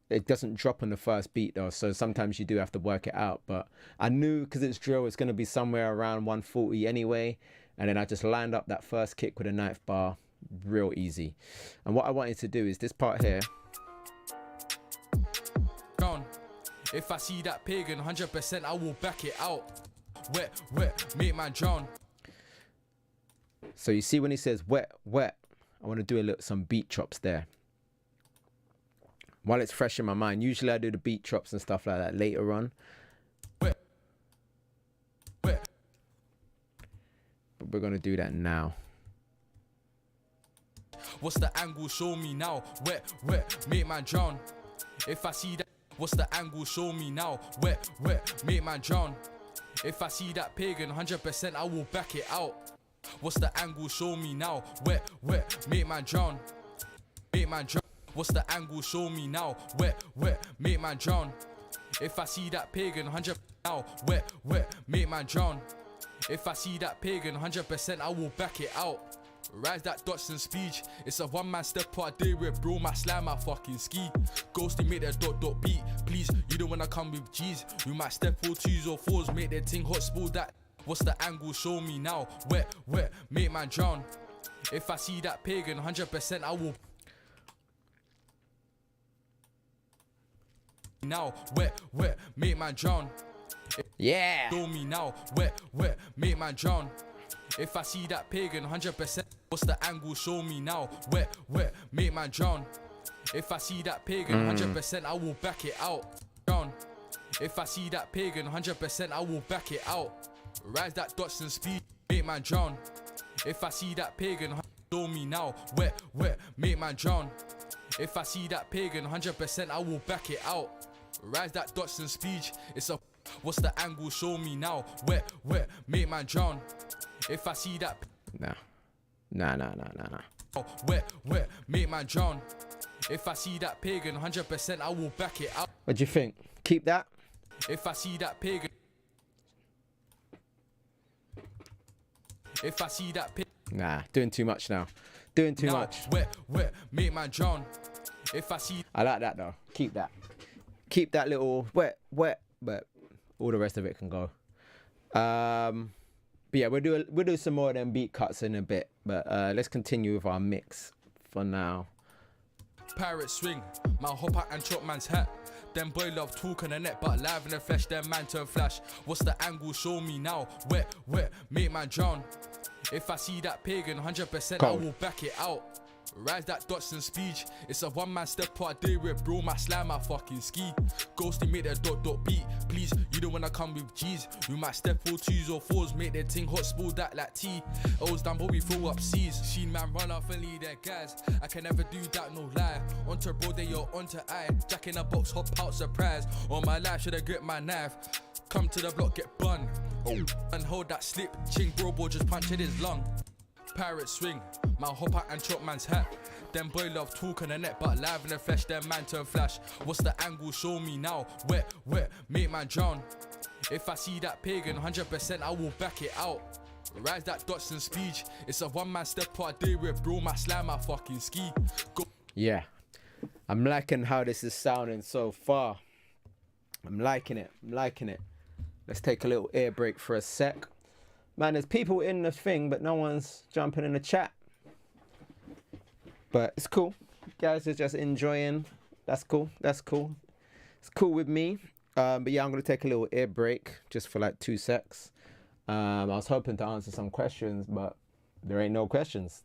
it doesn't drop on the first beat though, so sometimes you do have to work it out. But I knew because it's drill, it's going to be somewhere around 140 anyway, and then I just lined up that first kick with a 9th bar, real easy. And what I wanted to do is this part here. If I see that pagan, 100% I will back it out. Wet, make man drown. So you see when he says wet, I want to do some beat chops there. While it's fresh in my mind. Usually I do the beat chops and stuff like that later on. Wet. But we're going to do that now. What's the angle? Show me now. Wet, make man drown. If I see that, what's the angle? Show me now. Wet, make man drown. If I see that pagan, 100% I will back it out. What's the angle? Show me now. Wet, make man drown. Make man drown. What's the angle? Show me now. Wet, make man drown. If I see that pagan, 100% now. Wet, make man drown. If I see that pagan, 100% I will back it out. Rise that Dotson speech. It's a one-man step part day with bro, my slam, my fucking ski. Ghosty make that dot beat. Please, you don't wanna come with G's. You might step 4 2s or 4s, make that ting hot spool that. What's the angle? Show me now. Wet, make man drown. If I see that pagan, 100% I will. Now, wet, make man drown. Yeah. Show me now, wet, make man drown. If I see that pagan, 100%. What's the angle? Show me now, wet, make man drown. If I see that pagan, 100% I will back it out. Drown. If I see that pagan, 100% I will back it out. Rise that Dotson speed, make man drown. If I see that pagan, show me now, wet, make man drown. If I see that pagan, 100% I will back it out. Rise that Dotson speech, it's a. What's the angle? Show me now, wet, make man drown. If I see that. Nah. Wet, make man drown. If I see that pagan, 100% I will back it out. What do you think? Keep that? If I see that pagan. If I see that pagan. Nah, doing too much now. Doing too much. Wet, make man drown. If I see. I like that though. Keep that. Keep that little wet, but all the rest of it can go. But yeah, we'll do some more of them beat cuts in a bit. But let's continue with our mix for now. Pirate swing, my hop out and chop man's hat. Them boy love talk on the net, but live in the flesh, them man turn flash. What's the angle? Show me now. Wet, make man drown. If I see that pagan, 100% I will back it out. Rise that Dotson speech. It's a one-man step part day with bro, my slam, my fucking ski. Ghosty make that dot beat. Please, you don't wanna come with G's. You might step 4 2s or 4s, make their ting hot, spoil that like tea. O's down, but we throw up C's. Seen man run off and lead their guys. I can never do that, no lie. Onto bro, they are onto I. Jack in a box, hop out, surprise. On my life, should I grip my knife? Come to the block, get bun. And hold that slip. Ching bro, boy, just punch in his lung. Pirate swing, my hop out and chop man's hat. Them boy love talk on the net, but live in the flesh, them man turn flash. What's the angle? Show me now. Wet, make man drown. If I see that pagan, 100% I will back it out. Rise that Dotson speech. It's a one-man step part day with bro, my slam, my fucking ski. Go. Yeah, I'm liking how this is sounding so far. I'm liking it. Let's take a little air break for a sec. Man, there's people in the thing, but no one's jumping in the chat. But it's cool. You guys are just enjoying. That's cool. It's cool with me. But yeah, I'm going to take a little air break just for like 2 secs. I was hoping to answer some questions, but there ain't no questions.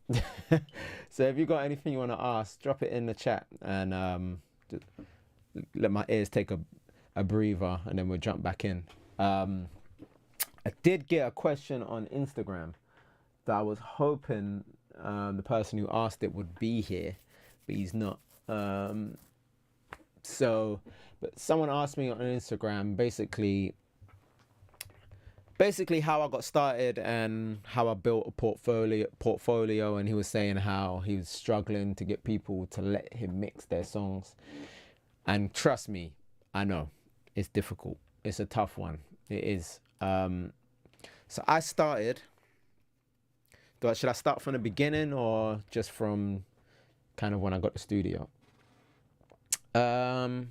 So if you got anything you want to ask, drop it in the chat and let my ears take a breather, and then we'll jump back in. I did get a question on Instagram that I was hoping the person who asked it would be here, but he's not. But someone asked me on Instagram basically how I got started and how I built a portfolio, and he was saying how he was struggling to get people to let him mix their songs. And trust me, I know it's difficult. It's a tough one. It is. So I started. Should I start from the beginning or just from kind of when I got the studio? I'll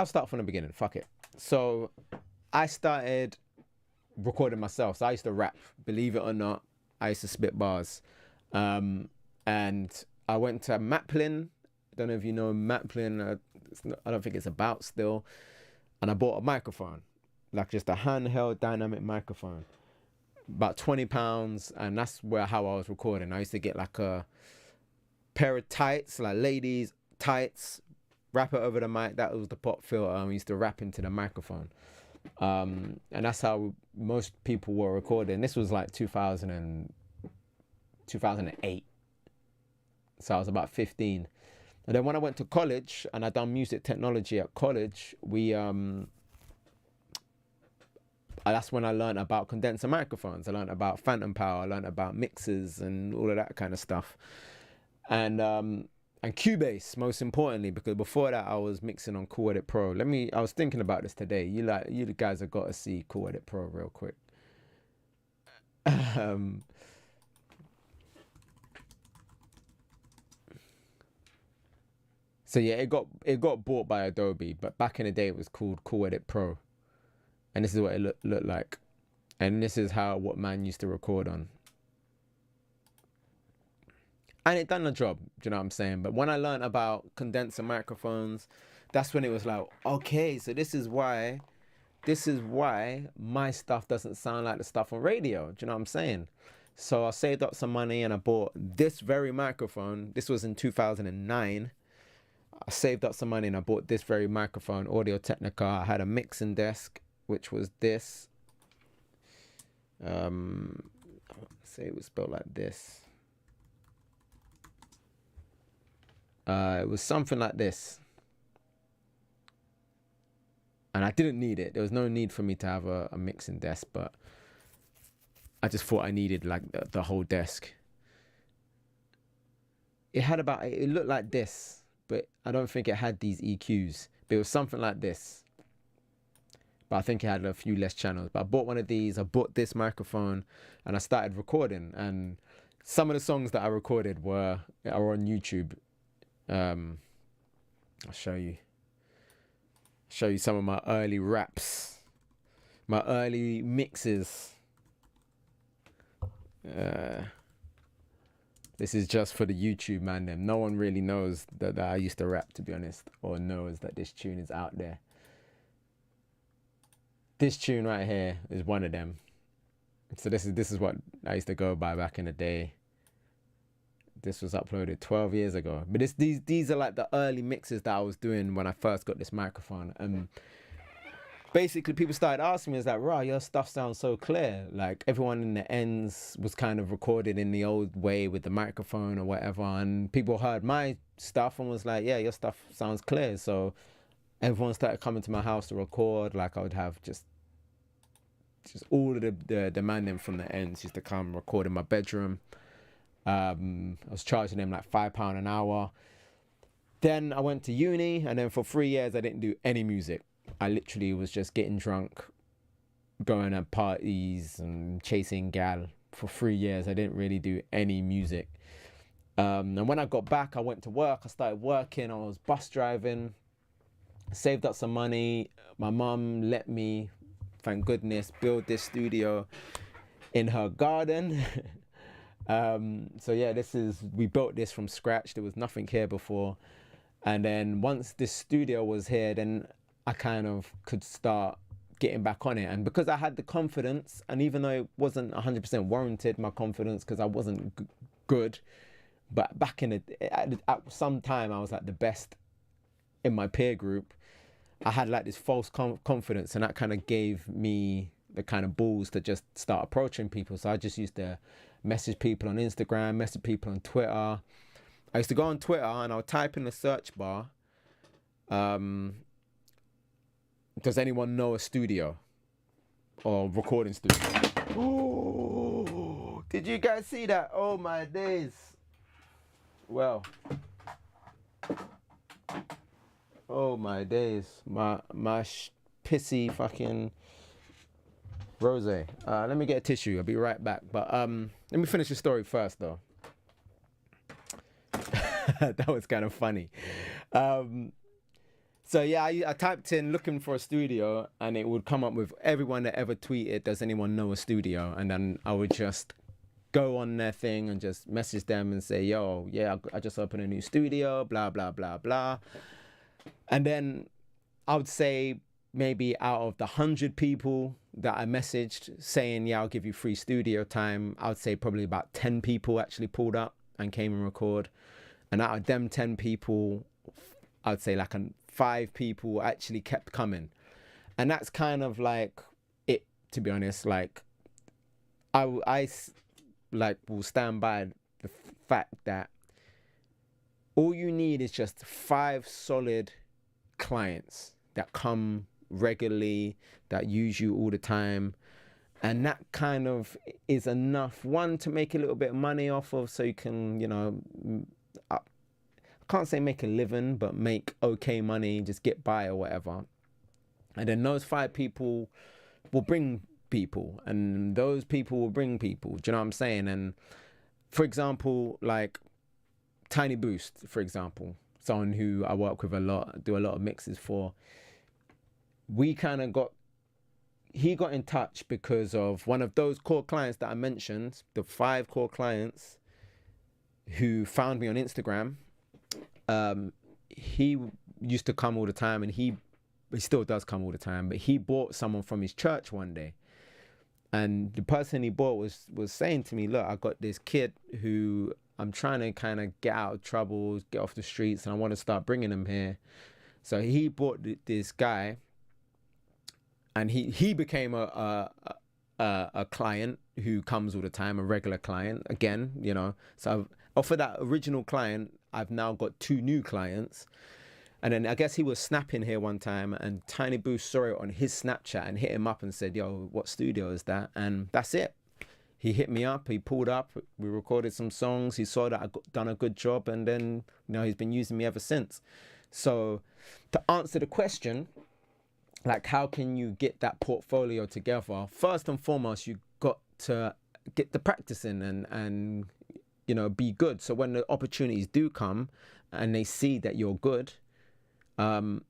start from the beginning. Fuck it. So I started recording myself. So I used to rap. Believe it or not, I used to spit bars. And I went to Maplin. Don't know if you know Maplin. I don't think it's about still. And I bought a microphone, like just a handheld dynamic microphone, about £20, and that's how I was recording. I used to get like a pair of tights, like ladies tights, wrap it over the mic. That was the pop filter. I used to rap into the microphone, and that's how most people were recording. This was like 2008, so I was about 15. And then when I went to college and I done music technology at college, that's when I learned about condenser microphones. I learned about phantom power. I learned about mixers and all of that kind of stuff. And Cubase, most importantly, because before that I was mixing on Cool Edit Pro. I was thinking about this today. You guys have got to see Cool Edit Pro real quick. So yeah, it got bought by Adobe, but back in the day it was called Cool Edit Pro, and this is what it looked like. And this is what man used to record on. And it done the job, do you know what I'm saying? But when I learned about condenser microphones, that's when it was like, okay, so this is why my stuff doesn't sound like the stuff on radio. Do you know what I'm saying? So I saved up some money and I bought this very microphone. This was in 2009. I saved up some money and I bought this very microphone, Audio Technica. I had a mixing desk, which was this. Say it was spelled like this. It was something like this. And I didn't need it. There was no need for me to have a mixing desk, but I just thought I needed like the whole desk. It looked like this, but I don't think it had these EQs. But it was something like this. But I think it had a few less channels. But I bought one of these, I bought this microphone, and I started recording. And some of the songs that I recorded are on YouTube. I'll show you some of my early raps, my early mixes. This is just for the YouTube man. Them. No one really knows that I used to rap, to be honest, or knows that this tune is out there. This tune right here is one of them. So this is what I used to go by back in the day. This was uploaded 12 years ago. But these are like the early mixes that I was doing when I first got this microphone. And basically people started asking me, is like, "Rah, your stuff sounds so clear." Like everyone in the ends was kind of recorded in the old way with the microphone or whatever. And people heard my stuff and was like, "Yeah, your stuff sounds clear." So everyone started coming to my house to record. Like I would have just all of the man them from the ends used to come record in my bedroom. I was charging them like £5 an hour. Then I went to uni, and then for 3 years I didn't do any music. I literally was just getting drunk, going to parties and chasing gal. For 3 years I didn't really do any music. And when I got back, I went to work. I started working. I was bus driving, saved up some money. My mum let me, thank goodness, build this studio in her garden. So yeah, we built this from scratch. There was nothing here before. And then once this studio was here, then I kind of could start getting back on it. And because I had the confidence, and even though it wasn't 100% warranted, my confidence, because I wasn't good, but back at some time I was like the best in my peer group. I had like this false confidence, and that kind of gave me the kind of balls to just start approaching people. So I just used to message people on Instagram, message people on Twitter. I used to go on Twitter and I would type in the search bar, does anyone know a studio or recording studio? Ooh, did you guys see that? Oh my days. Well, oh my days. My pissy fucking rose. Let me get a tissue. I'll be right back. But let me finish the story first, though. That was kind of funny. So yeah, I typed in looking for a studio, and it would come up with everyone that ever tweeted, "Does anyone know a studio?" And then I would just go on their thing and just message them and say, "Yo, yeah, I just opened a new studio, blah blah blah blah." And then I would say maybe out of the 100 people that I messaged saying, "Yeah, I'll give you free studio time," I would say probably about 10 people actually pulled up and came and record. And out of them 10 people, I'd say like 5 people actually kept coming. And that's kind of like it, to be honest. Like I like will stand by the fact that all you need is just 5 solid clients that come regularly, that use you all the time, and that kind of is enough, one, to make a little bit of money off of, so you can, you know, I can't say make a living, but make okay money, just get by or whatever. And then those 5 people will bring people, and those people will bring people. Do you know what I'm saying? And for example, like Tiny Boost, for example, someone who I work with a lot, do a lot of mixes for, we kind of got he got in touch because of one of those core clients that I mentioned, the 5 core clients who found me on Instagram. He used to come all the time, and he still does come all the time, but he bought someone from his church one day. And the person he bought was saying to me, look, I got this kid who I'm trying to kind of get out of trouble, get off the streets, and I want to start bringing him here. So he bought this guy, and he became a client who comes all the time, a regular client again, you know. So off of that original client, I've now got 2 new clients. And then I guess he was snapping here one time, and Tiny Boo saw it on his Snapchat and hit him up and said, yo, what studio is that? And that's it. He hit me up, he pulled up, we recorded some songs, he saw that I done a good job, and then, you know, he's been using me ever since. So to answer the question, like, how can you get that portfolio together? First and foremost, you got to get the practice in and you know, be good. So when the opportunities do come and they see that you're good, then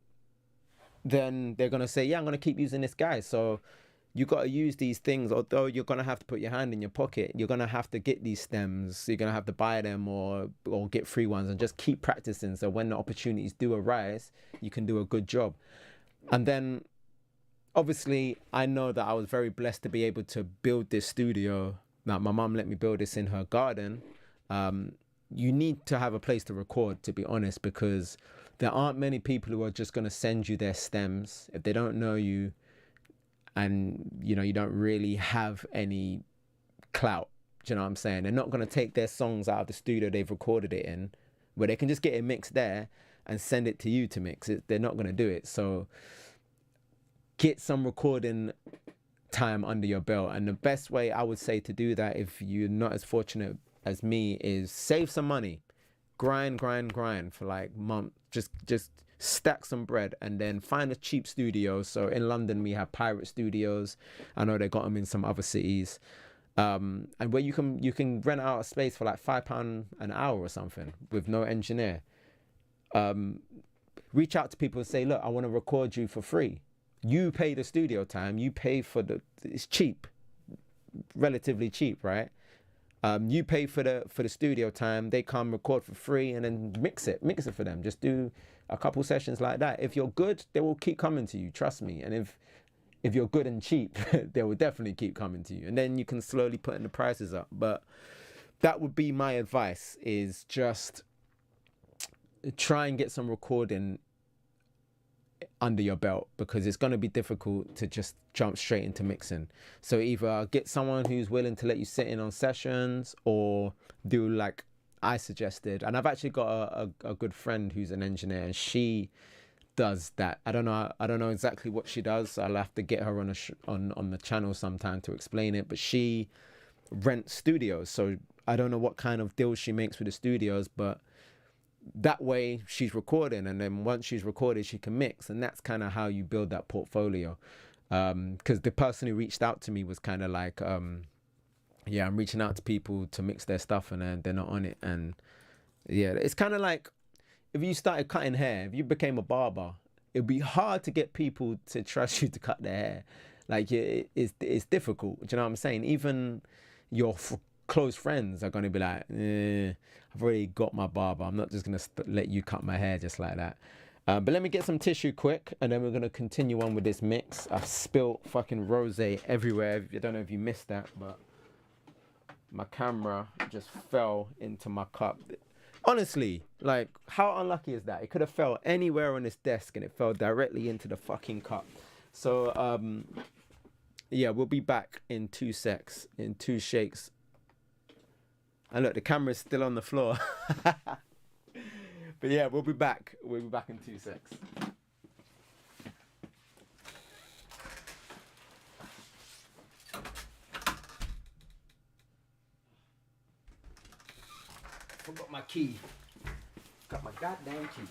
they're going to say, yeah, I'm going to keep using this guy. So you got to use these things, although you're going to have to put your hand in your pocket. You're going to have to get these stems. You're going to have to buy them or get free ones, and just keep practicing. So when the opportunities do arise, you can do a good job. And then obviously I know that I was very blessed to be able to build this studio. Now, my mum let me build this in her garden. You need to have a place to record, to be honest, because there aren't many people who are just going to send you their stems if they don't know you, and you know, you don't really have any clout. Do you know what I'm saying? They're not going to take their songs out of the studio they've recorded it in, where they can just get it mixed there and send it to you to mix it. They're not going to do it. So get some recording time under your belt. And the best way I would say to do that, if you're not as fortunate as me, is save some money. Grind for like months. Just stack some bread and then find a cheap studio. So in London, we have Pirate Studios. I know they got them in some other cities. And where you can rent out a space for like £5 an hour or something with no engineer. Reach out to people and say, look, I want to record you for free. You pay the studio time. You pay for it's cheap, relatively cheap, right? You pay for the studio time. They come record for free and then mix it for them. Just do a couple sessions like that. If you're good, they will keep coming to you. Trust me. And if you're good and cheap, they will definitely keep coming to you. And then you can slowly put in the prices up. But that would be my advice: is just try and get some recording under your belt, because it's going to be difficult to just jump straight into mixing. So either get someone who's willing to let you sit in on sessions, or do like I suggested. And I've actually got a good friend who's an engineer, and she does that. I don't know exactly what she does. I'll have to get her on the channel sometime to explain it. But she rents studios, so I don't know what kind of deals she makes with the studios, but that way she's recording, and then once she's recorded, she can mix. And that's kind of how you build that portfolio. Because the person who reached out to me was kind of like, yeah, I'm reaching out to people to mix their stuff, and then they're not on it. And yeah, it's kind of like if you started cutting hair, if you became a barber, it'd be hard to get people to trust you to cut their hair. Like it's difficult. Do you know what I'm saying? Even your close friends are going to be like, I've already got my barber. I'm not just going to let you cut my hair just like that. But let me get some tissue quick, and then we're going to continue on with this mix. I've spilt fucking rosé everywhere. I don't know if you missed that, but my camera just fell into my cup. Honestly, like, how unlucky is that? It could have fell anywhere on this desk, and it fell directly into the fucking cup. So, yeah, we'll be back in 2 secs, in 2 shakes. And look, the camera's still on the floor. But yeah, we'll be back. We'll be back in 2 secs. Forgot my key. Got my goddamn key.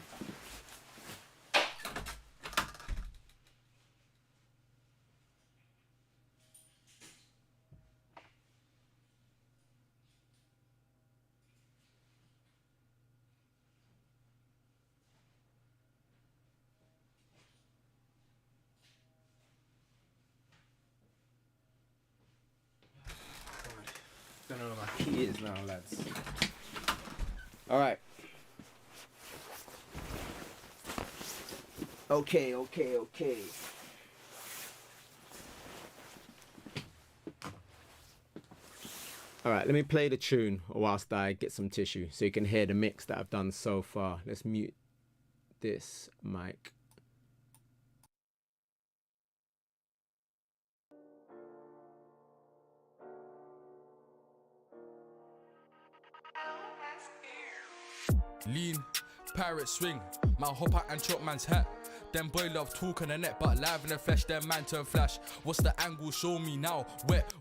turn on my keys now, lads. All right. Okay. All right, let me play the tune whilst I get some tissue so you can hear the mix that I've done so far. Let's mute this mic. Lean, pirate swing, man hop out and chop man's hat. Them boy love talk on the net, but live in the flesh, them man turn flash. What's the angle? Show me now. Wet,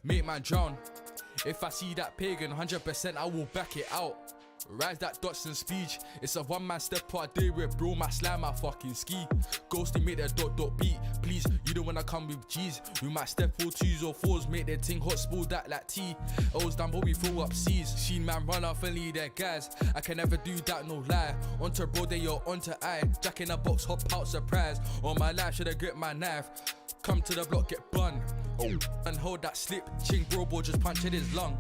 make man drown. If I see that pagan, 100% I will back it out. Rise that Dotson speech. It's a one man step part day with bro, my slam, my fucking ski. Ghosty make that dot beat. Please, you don't wanna come with G's. We might step 4 2s or 4s, make their ting hot, spoil that like tea. O's down, but we throw up C's. Seen man run off and lead their guys. I can never do that, no lie. Onto bro, they you're onto I. Jack in a box, hop out, surprise. All my life, should've gripped my knife. Come to the block, get bun. Oh, and hold that slip. Ching bro, just punch in his lung.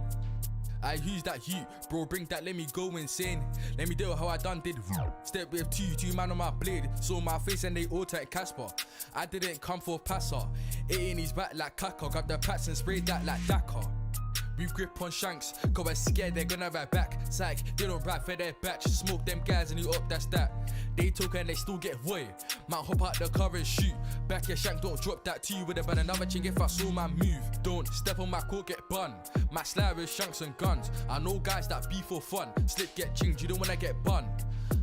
I use that heat, bro, bring that, let me go insane. Let me do how I done did. Step with two man on my blade. Saw my face and they all take Casper. I didn't come for passer. It in his back like Kaka. Grab the pats and spray that like Dakar. We grip on shanks, cause we're scared they're gonna ride back. Psych, they don't ride for their batch. Smoke them guys and you up, that's that. They talk and they still get void. Might hop out the car and shoot. Back your shank, don't drop that to you with a ban another ching if I saw my move. Don't step on my court, get bun. My slide with shanks and guns. I know guys that be for fun. Slip get chinged, you don't wanna get bun.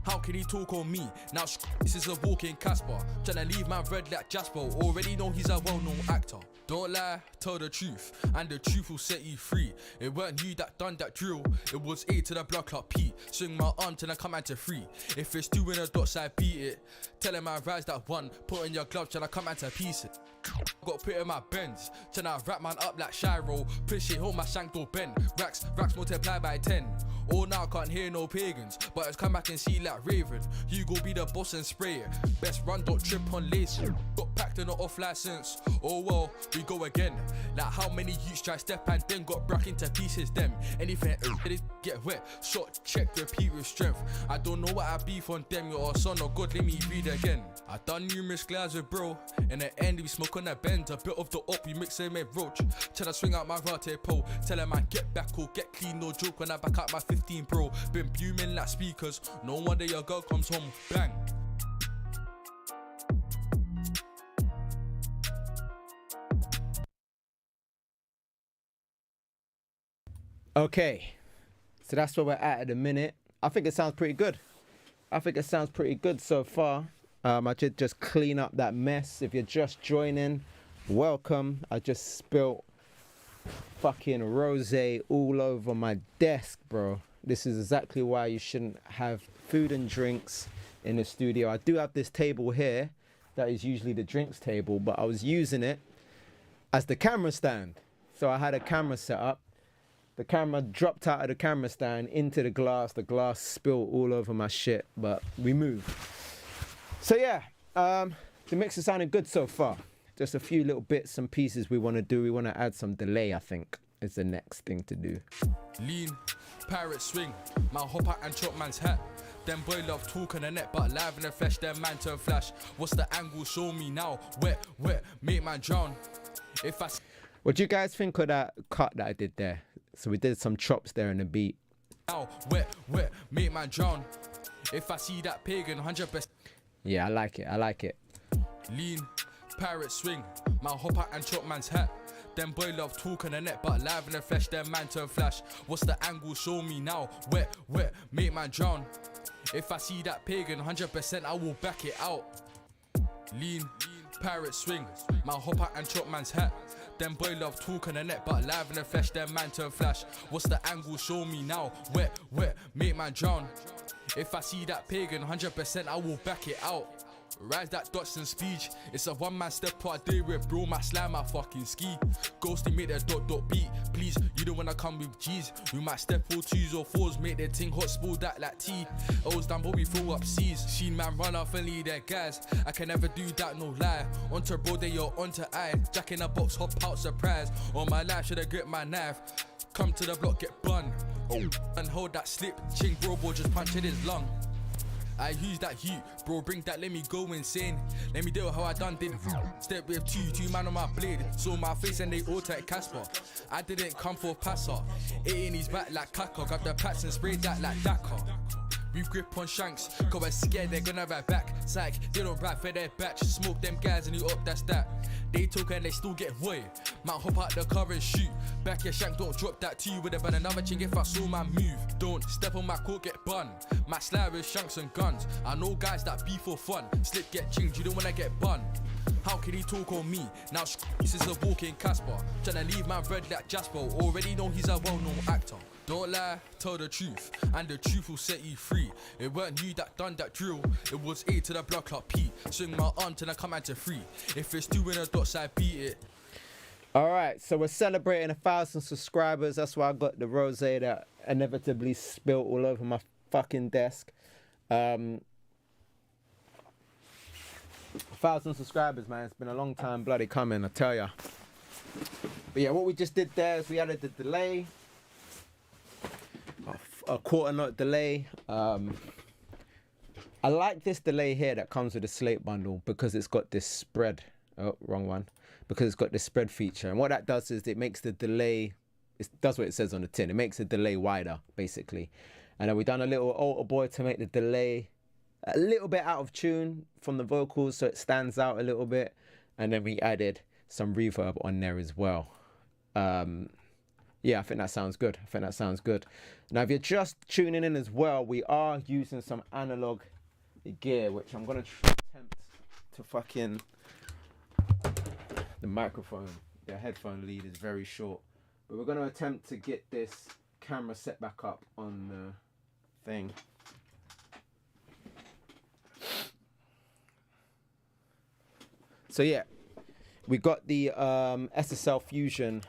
How can he talk on me? Now this is a walking Casper. Tryna leave my red like Jasper. Already know he's a well-known actor. Don't lie, tell the truth, and the truth will set you free. It weren't you that done that drill, it was A to the blood clot P. Swing my arm till I come out to 3. If it's 2 in a dots, I beat it. Tell him I rise that 1, put in your gloves till I come out to pieces. Got put in my bends, tryna wrap man up like Shiro. Push it home, my shank door bend. Racks multiply by 10. All now can't hear no pagans, but it's come back and see like Raven. You go be the boss and spray it. Best run, don't trip on lace. Got packed in an off license. Oh well, we go again. Like how many youths try step and then got broke into pieces them. Anything they get wet, shot, check, repeat with strength. I don't know what I beef on them, you're a son or God, let me read again. I done numerous glides with bro. In the end, we smoke on a bend. A bit of the up, we mix it with roach. Tryna swing out my rate pole. Tell him I get back or get clean, no joke. When I back up my 15 bro. Been booming like speakers. No wonder your girl comes home, bang. Okay, so that's where we're at the minute. I think it sounds pretty good. So far. I did just clean up that mess. If you're just joining, welcome. I just spilt fucking rosé all over my desk, bro. This is exactly why you shouldn't have food and drinks in the studio. I do have this table here that is usually the drinks table, but I was using it as the camera stand. So I had a camera set up. The camera dropped out of the camera stand into the glass. The glass spilled all over my shit, but we moved. So yeah, the mix is sounding good so far. Just a few little bits and pieces we want to do. We want to add some delay, I think, is the next thing to do. Lean, pirate swing, man hop out and chop man's hat. Them boy love talk on the net, but live in the flesh, them man turn flash. What's the angle? Show me now. Wet, make man drown. If I... What do you guys think of that cut that I did there? So we did some chops there in the beat. Now, wet, make man drown. If I see that pagan, 100%. Yeah, I like it. Lean, pirate swing, man hop out and chop man's hat. Them boy love talk on the net, but live in the flesh, them man turn flash. What's the angle? Show me now. Wet, make man drown. If I see that pagan, 100% I will back it out. Lean, pirate swing, man hop out and chop man's hat. Them boy love talk on the net, but live in the flesh, them man turn flash. What's the angle? Show me now. Wet, make man drown. If I see that pagan, 100% I will back it out. Rise that Dotson speech. It's a one man step part day with bro, my slam, my fucking ski. Ghosty make that dot beat. Please, you don't wanna come with G's. We might step 4 2s or 4s, make their ting hot, spoil that like tea. O's down, but we throw up C's. Seen man run off and lead their guys. I can never do that, no lie. Onto bro, they you're onto I. Jack in a box, hop out, surprise. All my life, should've gripped my knife. Come to the block, get bun. And hold that slip, ching bro, boy, just punch in his lung. I use that heat, bro, bring that, let me go insane. Let me do how I done did. Step with two man on my blade. Saw my face and they all take Casper. I didn't come for a passer. It in his back like Kaka. Got the pats and sprayed that like Dakar. We grip on shanks, cause we're scared they're gonna ride back. Psych, they don't ride for their batch. Smoke them guys and you up, that's that. They talk and they still get void. Might hop out the car and shoot. Back your shank, don't drop that to you with a ban another ching if I saw my move. Don't step on my court, get bun. My slide with shanks and guns. I know guys that be for fun. Slip get chinged, you don't wanna get bun. How can he talk on me? Now this is a walking Casper. Tryna leave my bread like Jasper. Already know he's a well-known actor. Don't lie, tell the truth, and the truth will set you free. It weren't you that done that drill, it was A to the block up P. Swing my arm till I come out to 3. If it's 2 in a dots, I beat it. All right, so we're celebrating 1,000 subscribers. That's why I got the rosé that inevitably spilled all over my fucking desk. 1,000 subscribers, man. It's been a long time bloody coming, I tell ya. But yeah, what we just did there is we added the delay. A quarter note delay. I like this delay here that comes with the slate bundle because it's got this spread. Oh, wrong one. Because it's got this spread feature. And what that does is it makes the delay, it does what it says on the tin. It makes the delay wider, basically. And then we've done a little alter boy to make the delay a little bit out of tune from the vocals so it stands out a little bit. And then we added some reverb on there as well. Yeah, I think that sounds good. Now, if you're just tuning in as well, we are using some analog gear, which I'm going to attempt to fucking... The microphone, the headphone lead is very short. But we're going to attempt to get this camera set back up on the thing. So yeah, we got the SSL Fusion.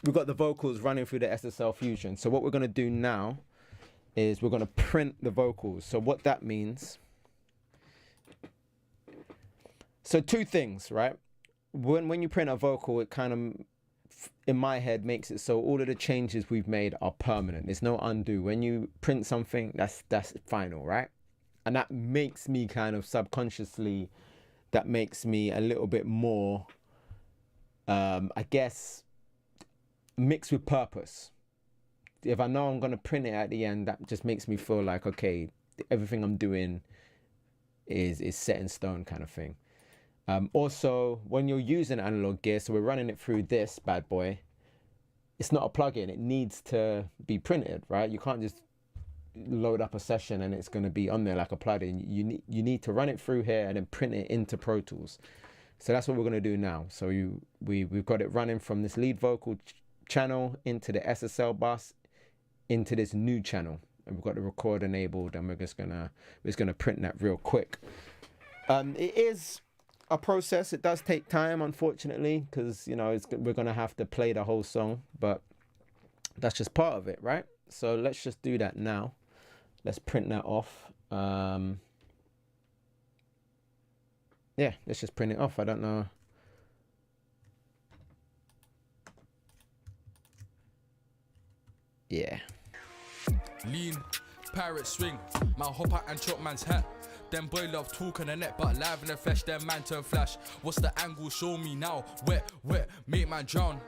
We've got the vocals running through the SSL Fusion. So what we're going to do now is we're going to print the vocals. So what that means... So 2 things, right? When you print a vocal, it kind of, in my head, makes it so all of the changes we've made are permanent. There's no undo. When you print something, that's final, right? And that makes me kind of subconsciously, that makes me a little bit more, I guess, mixed with purpose. If I know I'm going to print it at the end, that just makes me feel like, okay, everything I'm doing is set in stone kind of thing. Also, when you're using analog gear, so we're running it through this bad boy, it's not a plugin. It needs to be printed, right? You can't just load up a session and it's going to be on there like a plugin. You need to run it through here and then print it into Pro Tools. So that's what we're going to do now. So we've got it running from this lead vocal channel into the SSL bus into this new channel, and we've got the record enabled, and we're just gonna print that real quick. It is a process. It does take time, unfortunately, because we're gonna have to play the whole song, but that's just part of it, right? So let's just do that now. Let's print that off. Yeah, let's just print it off. I don't know. Yeah. Lean, pirate swing, my hop out and chop man's hat. Them boy love talk on the net, but live in the flesh, them man turn flash. What's the angle? Show me now. Wet, make man drown.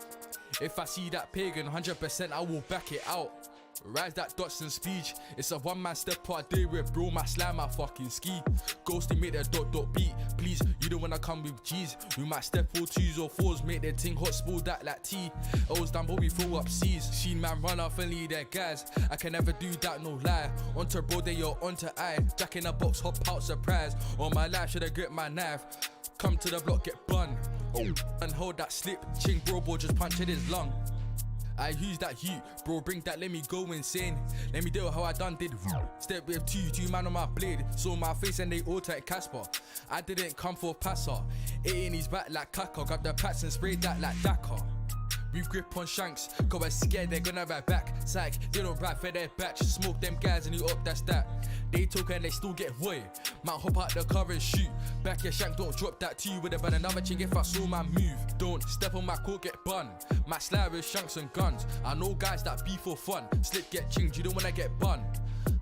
If I see that pagan, 100% I will back it out. Rise that Dotson speech. It's a one-man step part day with bro, my slime, my fucking ski. Ghosty make that dot beat. Please, you don't wanna come with G's. We might step all 2s or 4s, make their ting hot, spoil that like tea. O's down, but we throw up C's. Seen man run off and lead their guys. I can never do that, no lie. Onto bro, they are onto I. Jack in a box, hop out, surprise. All my life, should I grip my knife? Come to the block, get bun. And hold that slip. Ching bro, just punch in his lung. I use that heat, bro, bring that, let me go insane. Let me do how I done did. Step with two man on my blade. Saw my face and they all take Casper. I didn't come for a passer. It in his back like Kaka. Got the pats and sprayed that like Dakar. We grip on shanks, cause we're scared they're gonna ride back. Psych, they don't ride for their batch. Smoke them guys and you up, that's that. They talk and they still get void. Might hop out the car and shoot. Back your shank, don't drop that to you with a bun. Another ching if I saw my move. Don't step on my court, get bun. My slab with shanks and guns. I know guys that be for fun. Slip get chinged, you don't wanna get bun.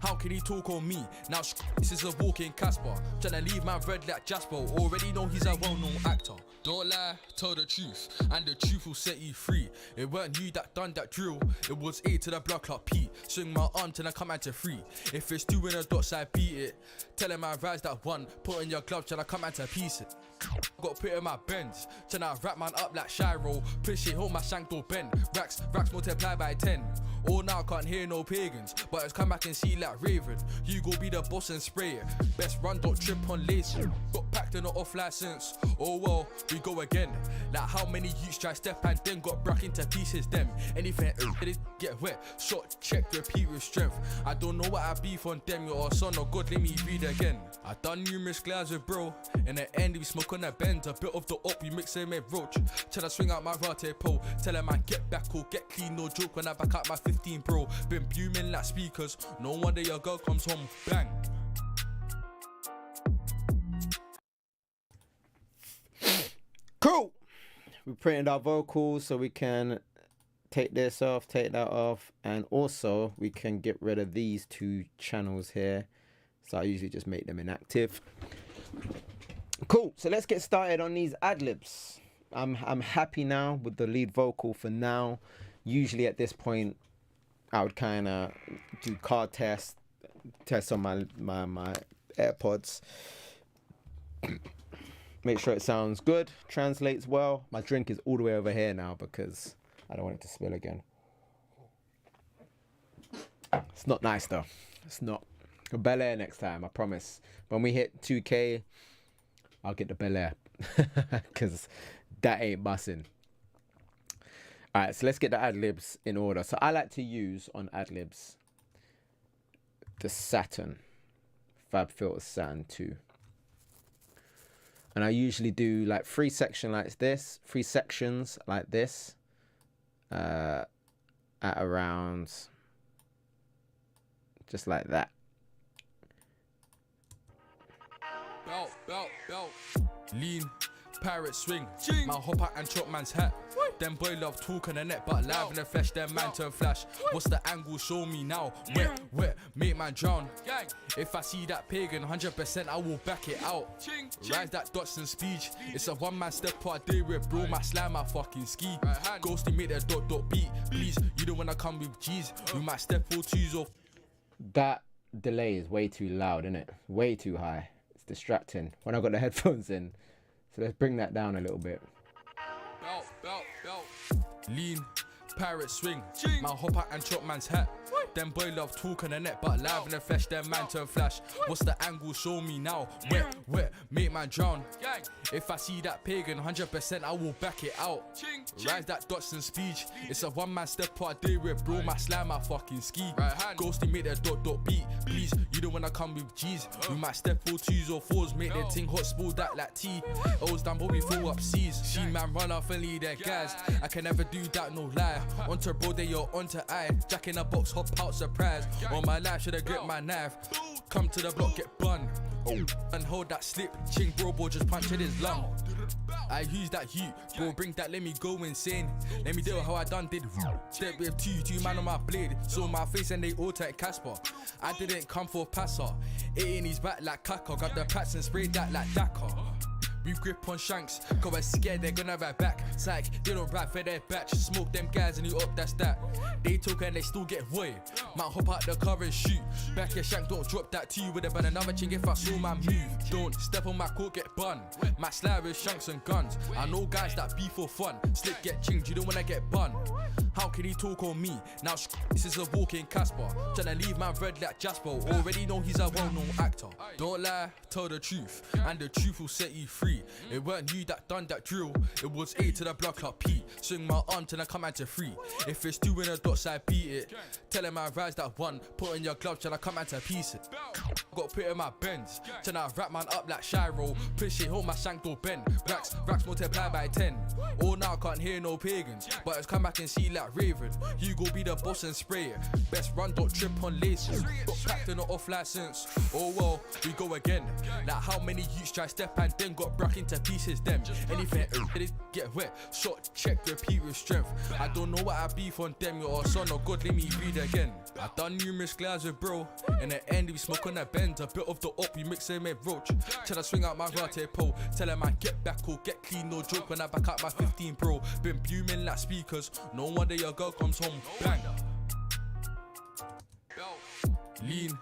How can he talk on me? Now this is a walking Casper. Tryna leave my red like Jasper. Already know he's a well-known actor. Don't lie, tell the truth, and the truth will set you free. It weren't you that done that drill, it was A to the blood clot P. Swing my arm till I come out to free. If it's 2 in the dots, I beat it. Tell him I rise that one, put in your glove till I come out to piece it. Got put in my bends, tryna wrap man up like Shiro. Push it home, my shank door bend. Racks multiply by 10. All now can't hear no pagans, but it's come back and see like Raven. You go be the boss and spray it. Best run, don't trip on lace. Got packed in the off license. Oh well, we go again. Like how many youths try step and then got broke into pieces them. Anything it get wet. Shot, check, repeat with strength. I don't know what I beef on them, your son or God, let me read again. I done numerous glides with bro. In the end we smoke on the bend. A bit of the up, we mix it with roach. Till I swing out my rate pole. Tell him I get back or get clean, no joke when I back up my 15 bro. Been booming like speakers. No wonder your girl comes home, bang. Cool. We printed our vocals so we can take this off, take that off, and also we can get rid of these 2 channels here. So I usually just make them inactive. Cool. So let's get started on these ad-libs. I'm happy now with the lead vocal for now. Usually at this point I would kind of do card tests on my AirPods. Make sure it sounds good, translates well. My drink is all the way over here now because I don't want it to spill again. It's not nice though. It's not. A Bel Air next time, I promise. When we hit 2K, I'll get the Bel Air because that ain't bussing. All right, so let's get the ad-libs in order. So I like to use on ad-libs the Saturn, Fab Filter Saturn 2. And I usually do like 3 sections like this, at around just like that. Belt. Lean, pirate swing. My hop out and chop man's hat. Them boy love talk on the net, but live in the flesh, them man turn flash. What's the angle? Show me now. Wet, make man drown. If I see that pagan, 100% I will back it out. Rise that Dotson speech. It's a one-man step part day with bro, my slime, my fucking ski. Ghosty make that dot beat. Please, you don't wanna come with G's. We might step 4 twos off. That delay is way too loud, isn't it? Way too high. It's distracting when I got the headphones in. So let's bring that down a little bit. Belt. Lean, pirate swing. My hop out and chop man's hat. Them boy love talk on the net, but live in the flesh, them man turn flash. What's the angle? Show me now. Wet, make man drown. If I see that pagan, 100% I will back it out. Rise that Dotson speech. It's a one-man step part day with bro, my slime, my fucking ski. Ghosty make that dot beat. Please, you don't wanna come with G's. We might step 4 twos or 4s, make the ting hot, spoil that like tea. O's done, but we fall up seas. See man run off and lead their guys. I can never do that, no lie. Onto bro, they you're onto I. Jack in a box, hop out, surprise. On my life, should I grip my knife? Come to the block, get bun. And hold that slip. Ching bro, just punch in his lung. I use that heat, bro, bring that, let me go insane. Let me do how I done did. Step with two man on my blade. Saw my face and they all take Casper. I didn't come for a passer. It in his back like Kaka. Got the pats and sprayed that like Dakar. We grip on shanks, cause we're scared they're gonna ride back. Psych, they don't ride for their batch. Smoke them guys and you up, that's that. They talk and they still get void. Might hop out the car and shoot. Back your shank, don't drop that to you with a bun. Another ching if I saw my move. Don't step on my court, get bun. My slab with shanks and guns. I know guys that be for fun. Slip get chinged, you don't wanna get bun. How can he talk on me? Now this is a walking Casper. Tryna leave man red like Jasper. Already know he's a well-known actor. Don't lie, tell the truth, and the truth will set you free. It weren't you that done that drill, it was A to the blood clot P. Swing my arm till I come out to free. If it's 2 in the dots, I beat it. Tell him I rise that one, put in your glove till I come out to piece it. got put in my Benz. Tryna wrap man up like Shiro. Push it home, my shank door bend. Racks multiply by 10. All now can't hear no pagans, but it's come back and see like Raven. You go be the boss and spray it. Best run, don't trip on laces. Got packed in the off license. Oh well, we go again. Like how many youths try step and then got broke into pieces. Them anything it get wet. Shot check, repeat with strength. I don't know what I beef on them. You're a son of God, let me read again. I done numerous glides with bro. In the end, we smoke on the bend. A bit of the up, we mix it with roach. Tryna swing out my rate pole. Tell him I get back or get clean, no joke. When I back up my 15 bro. Been booming like speakers. No wonder your girl comes home. Bang. Lean,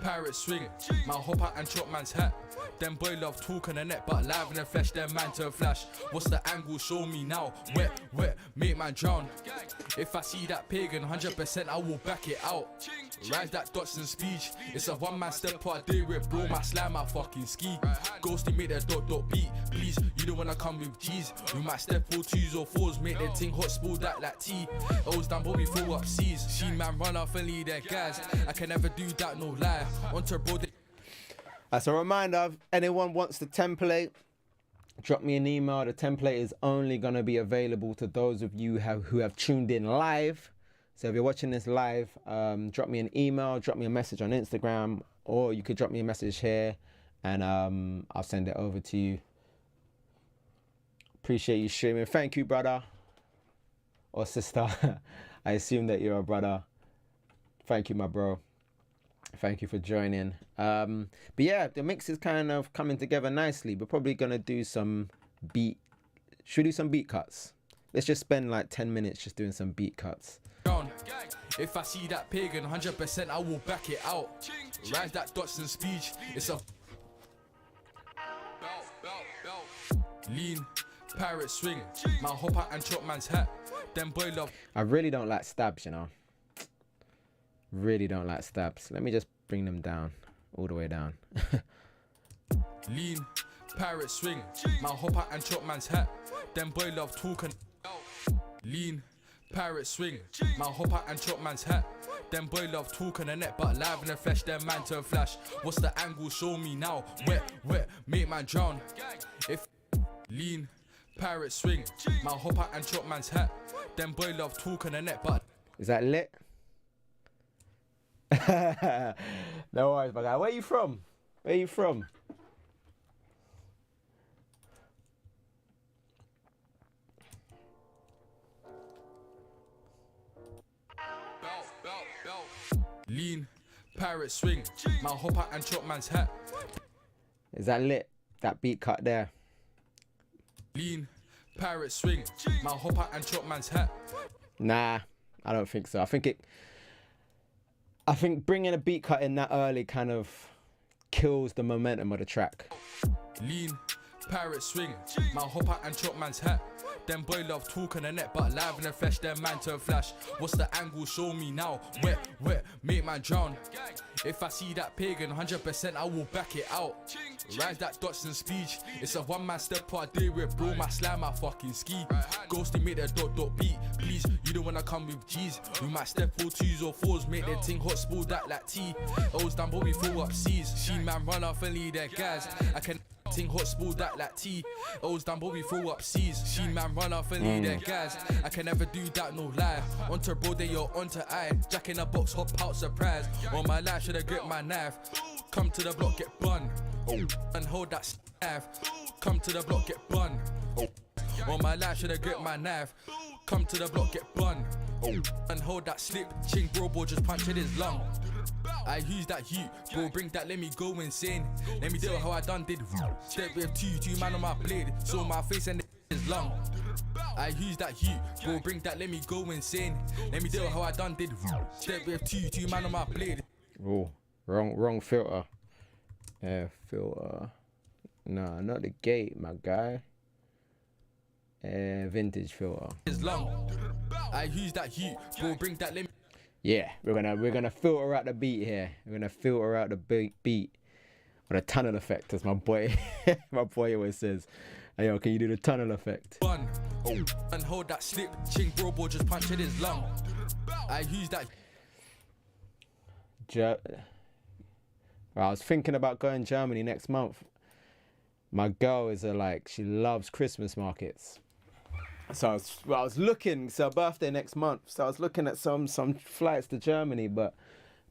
pirate swing. My hop out and chop man's hat. Them boy love talk on the net, but live in the flesh, them man turn flash. What's the angle? Show me now. Wet, make man drown. If I see that pagan, 100% I will back it out. Rise that Dotson speech. It's a one man step part day with bro, my slam, my fucking ski. Ghosty make that dot beat. Please, you don't wanna come with G's. You might step 4 2s or 4s, make that ting hot, spoil that like tea. O's down, but we throw up C's. See man run off and lead their guys. I can never do that, no lie. On to bro. As a reminder, if anyone wants the template, drop me an email. The template is only going to be available to those of you who have tuned in live. So if you're watching this live, drop me an email, drop me a message on Instagram, or you could drop me a message here and I'll send it over to you. Appreciate you streaming. Thank you, brother or sister. I assume that you're a brother. Thank you, my bro. Thank you for joining. But yeah, the mix is kind of coming together nicely. We're probably gonna do some beat. Should we do some beat cuts? Let's just spend like 10 minutes just doing some beat cuts. If I see that pagan, 100% I will back it out. Rise that Dotson speech. It's a lean, pirate swing. My hop out and chop man's hat. Them boy love. I really don't like stabs, you know. Really don't like stabs. Let me just bring them down, all the way down. Lean, pirate swing. My hop out and chop man's hat. Them boy love talking. Lean, pirate swing. My hop out and chop man's hat. Them boy love talking the net, but live in the flesh, them man turn flash. What's the angle? Show me now. Wet, make man drown. If lean, pirate swing. My hop out and chop man's hat. Them boy love talking the net, but is that lit? No worries, my guy. Where you from? Where you from? Lean, pirate swing. My hop out and chop man's hat. Is that lit? That beat cut there. Lean, pirate swing. My hop out and chop man's hat. Nah, I don't think so. I think bringing a beat cut in that early kind of kills the momentum of the track. Lean, pirate swing. My hop out and chop man's hat. Them boy love talking the net, but live in the flesh, them man turn flash. What's the angle? Show me now. Wet, make man drown. If I see that pagan, 100% I will back it out. Rise that Dotson speech. It's a one man step part day with bro, my slam, my fucking ski. Ghosty make that dot beat. Please, you don't wanna come with G's. We might step 4 2s or 4s, make that ting hot, spoil that like tea. O's down, but we throw up C's. See man run off and lead their guys. I can ting hot, spoil that like tea. O's down, but we throw up C's. See man run off and lead their guys. I can never do that, no lie. Onto bro, then you're onto I. Jack in a box, hop out, surprise. On my life, should I grip my knife? Come to the block, get bun. And hold that knife. Come to the block, get bun. On my life, should I grip my knife? Come to the block, get bun. And hold that slip. Ching bro, just punch in his lung. I use that heat, bro, bring that, let me go insane. Let me do how I done did. Step with two man on my blade. So my face and is long. I use that heat, bro, bring that, let me go insane. Let me do how I done did. Step with two man on my blade. Oh, wrong filter. Filter. Nah, not the gate, my guy. Vintage filter. Is long. I use that heat, bro, bring that, let me. Yeah, we're gonna filter out the beat here. We're gonna filter out the beat with a tunnel effect, as my boy always says. Hey yo, can you do the tunnel effect? Bun. And hold that slip. Ching bro, just punch in his lung. I use that. I was thinking about going to Germany next month. My girl is she loves Christmas markets. So I was looking, it's her birthday next month. So I was looking at some flights to Germany, but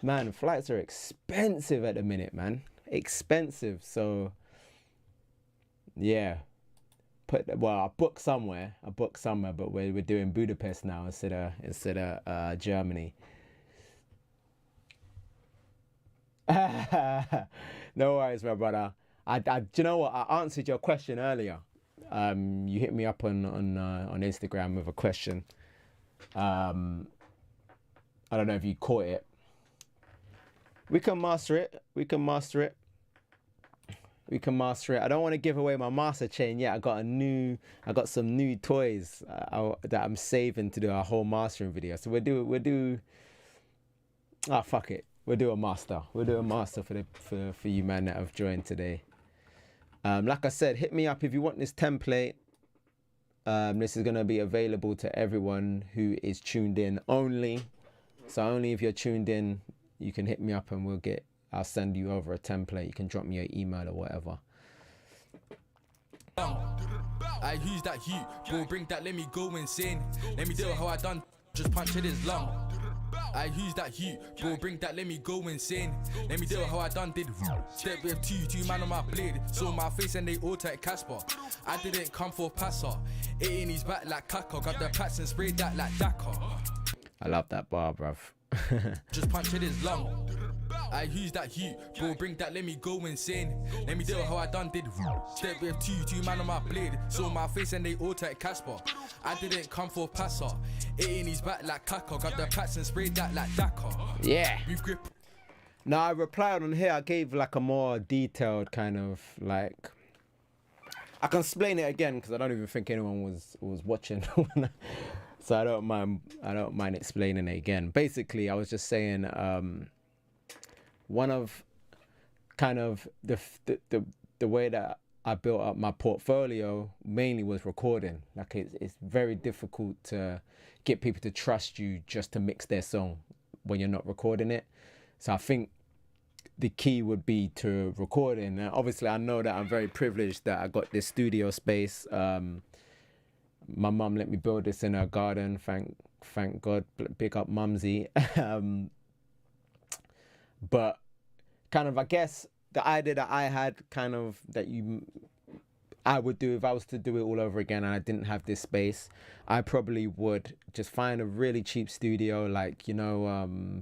man, flights are expensive at the minute, man. Expensive. So yeah. I booked somewhere, but we're doing Budapest now instead of Germany. No worries, my brother. Do you know what? I answered your question earlier. You hit me up on Instagram with a question. I don't know if you caught it. We can master it. I don't want to give away my master chain yet. I got some new toys that I'm saving to do a whole mastering video. So we'll do. Ah, fuck it. We'll do a master. For you man that have joined today. Like I said, hit me up if you want this template. This is gonna be available to everyone who is tuned in only. So only if you're tuned in, you can hit me up and I'll send you over a template. You can drop me your email or whatever. I use that heat, bro, bring that, let me go insane. Let me do how I done, just punch it his lung. I use that heat, bro, bring that, let me go insane. Let me do how I done did. Step with two man on my blade. Saw my face and they all take Casper. I didn't come for passer. It in his back like Kaka. Got the pats and sprayed that like Dakar. I love that bar, bruv. Just punch it his lung. I use that heat, bro, bring that, let me go insane. Let me do how I done did. Step with two man on my blade. Saw my face and they all take Casper. I didn't come for passer. It in his back like Kaka. Got the pats and sprayed that like Dakar. Yeah. Now I replied on here. I gave like a more detailed kind of like. I can explain it again because I don't even think anyone was watching. So I don't mind explaining it again. Basically, I was just saying one of kind of the way that I built up my portfolio mainly was recording. Like it's very difficult to get people to trust you just to mix their song when you're not recording it. So I think the key would be to recording. And obviously I know that I'm very privileged that I got this studio space. My mum let me build this in her garden. Thank God. Big up Mumsy. But kind of, I guess the idea that I had kind of I would do if I was to do it all over again and I didn't have this space, I probably would just find a really cheap studio, like,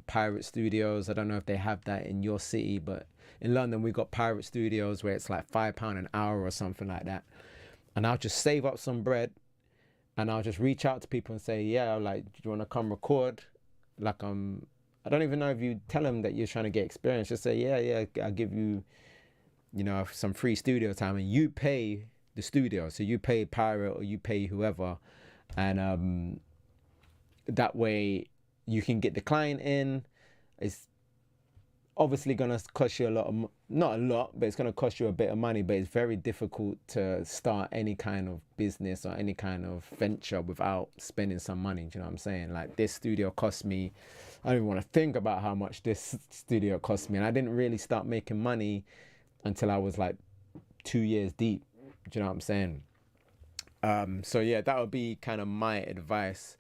Pirate Studios. I don't know if they have that in your city, but in London we got Pirate Studios where it's like £5 an hour or something like that. And I'll just save up some bread and I'll just reach out to people and say, yeah, like, do you want to come record? Like, I don't even know if you tell them that you're trying to get experience. Just say, yeah, I'll give you, some free studio time, and you pay the studio. So you pay Pirate or you pay whoever, and that way you can get the client in. It's obviously going to cost you a lot of, not a lot, but it's going to cost you a bit of money. But it's very difficult to start any kind of business or any kind of venture without spending some money. Do you know what I'm saying? Like, this studio cost me, I don't even want to think about how much this studio cost me. And I didn't really start making money until I was like 2 years deep. Do you know what I'm saying? So yeah, that would be kind of my advice.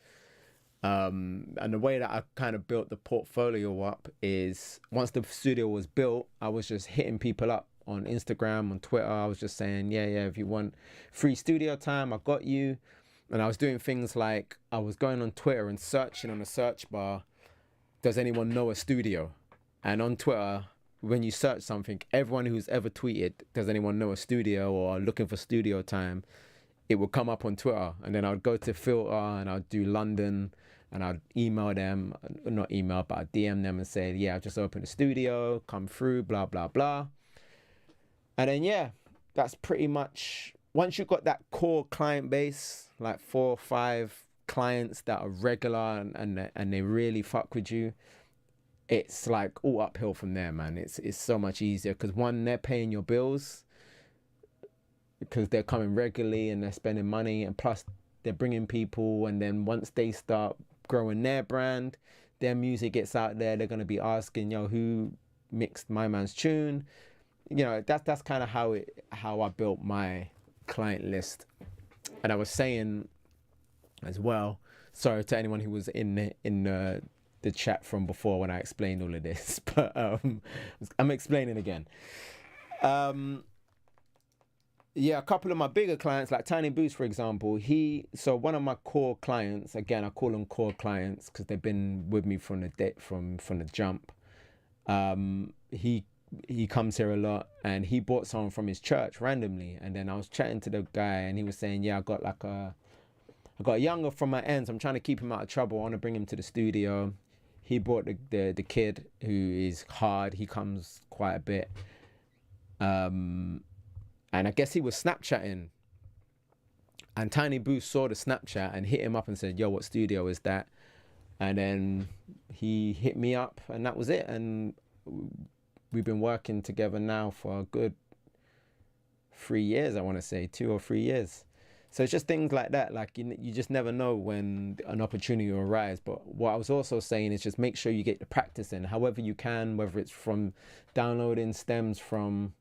And the way that I kind of built the portfolio up is, once the studio was built, I was just hitting people up on Instagram, on Twitter. I was just saying, yeah, if you want free studio time, I got you. And I was doing things like, I was going on Twitter and searching on the search bar, does anyone know a studio? And on Twitter, when you search something, everyone who's ever tweeted, does anyone know a studio or looking for studio time, it would come up on Twitter. And then I would go to filter and I'd do London, and I'd email them, not email, but I'd DM them and say, yeah, I've just opened a studio, come through, blah, blah, blah. And then, yeah, that's pretty much, once you've got that core client base, like 4 or 5 clients that are regular and they really fuck with you, it's like all uphill from there, man. It's so much easier because, one, they're paying your bills because they're coming regularly and they're spending money, and plus they're bringing people. And then once they start growing their brand, their music gets out there, they're going to be asking, who mixed my man's tune. You know, that's kind of how I built my client list. And I was saying as well, sorry to anyone who was in the chat from before when I explained all of this, but I'm explaining again. Yeah, a couple of my bigger clients, like Tiny Boots, for example, so one of my core clients, again, I call them core clients because they've been with me from the jump. He comes here a lot, and he bought someone from his church randomly. And then I was chatting to the guy, and he was saying, yeah, I got a younger from my ends. I'm trying to keep him out of trouble. I want to bring him to the studio. He brought the kid who is hard. He comes quite a bit. And I guess he was Snapchatting. And Tiny Boost saw the Snapchat and hit him up and said, yo, what studio is that? And then he hit me up, and that was it. And we've been working together now for a good 3 years, I want to say, 2 or 3 years. So it's just things like that. Like you just never know when an opportunity will arise. But what I was also saying is just make sure you get the practice in, however you can, whether it's from downloading stems from